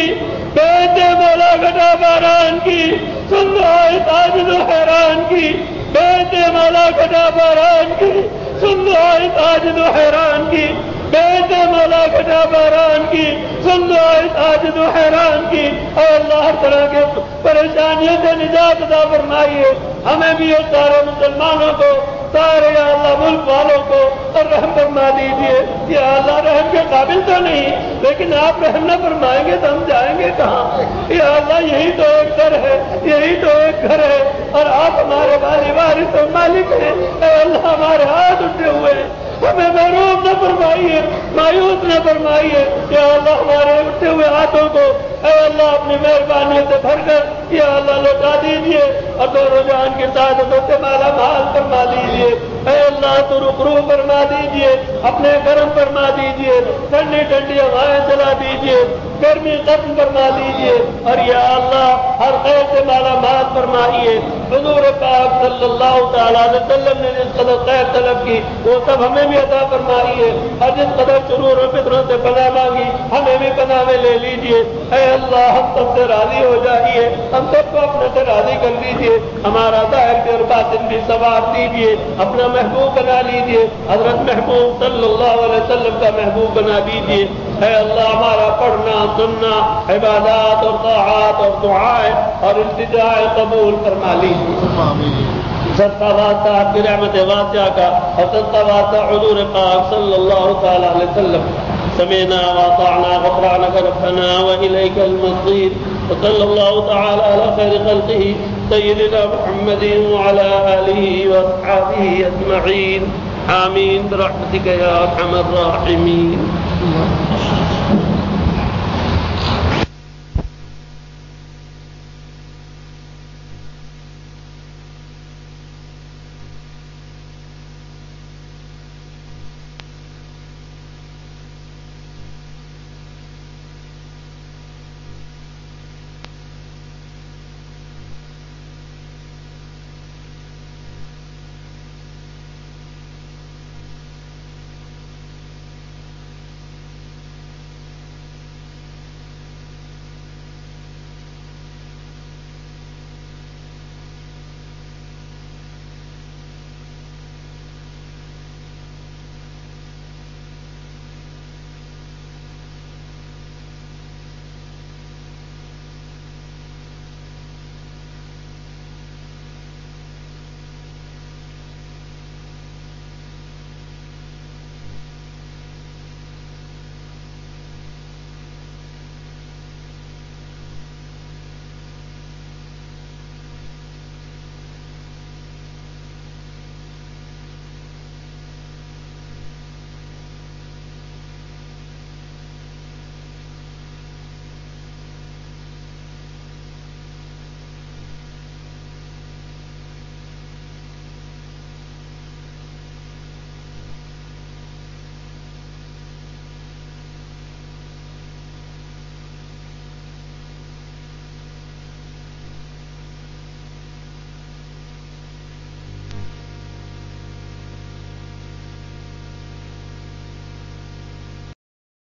بیٹے مولا گھٹا باران کی سن دعائے ساجد و حیران کی. بیٹے مولا گھٹا باران کی سن دعائے ساجد و حیران کی. بیٹے مولا گھٹا باران کی سن دعائے ساجد و حیران کی. اے اللہ ہر طرح کے پریشانیوں سے نجات عطا فرمائیے. ہمیں بھی اور سارے مسلمانوں کو، سارے یا اللہ ملک والوں کو اور رحم فرما دیجیے. یا اللہ رحم کے قابل تو نہیں، لیکن آپ رحم نہ فرمائیں گے تو ہم جائیں گے کہاں؟ یا اللہ یہی تو ایک گھر ہے، یہی تو ایک گھر ہے، اور آپ ہمارے والی وارث اور مالک ہیں۔ اے اللہ ہمارے ہاتھ اٹھے ہوئے ہیں، ہمیں محروم نہ فرمائیے، مایوس نہ فرمائیے۔ یا اللہ ہمارے اٹھے ہوئے ہاتھوں کو اے اللہ اپنی مہربانی سے بھر کر یا اللہ لوٹا دیجیے، اور دونوں جان کے ساتھ سے مالا مال فرما دیجیے۔ اے اللہ تو رخرو فرما دیجیے، اپنے کرم فرما دیجیے، ٹھنڈی ٹھنڈی ہوائیں چلا دیجیے، گرمی ختم فرما دیجیے، اور یا اللہ ہر خیر سے مالا مال فرمائیے۔ حضور پاک صلی اللہ تعالیٰ علیہ وسلم نے جس قدر خیر طلب کی وہ سب ہمیں بھی عطا فرمائیے، اور جس قدر شرور و فطروں سے پناہ مانگی ہمیں بھی پناہ میں لے لیجیے۔ اے اللہ ہم سب سے راضی ہو جائیے، ہم سب کو اپنے سے راضی کر لیجیے، ہمارا ظاہر بھی اور باطن بھی سوار دیجیے، اپنا محبوب بنا لیجیے، حضرت محبوب صلی اللہ علیہ وسلم کا محبوب بنا دیجیے۔ اے اللہ ہمارا پڑھنا سننا عبادات اور طاعات اور دعائیں اور التجائے قبول فرما لیجیے۔ سستا واسطہ آپ کی رحمت واسعہ کا، اور سستا واسطہ حضور پاک صلی اللہ تعالی علیہ وسلم۔ سمعنا واطعنا غفرانك ربنا وإليك المصير، وصلى الله تعالى على خير خلقه سيدنا محمد وعلى آله وأصحابه أجمعين، آمين برحمتك يا أرحم الراحمين۔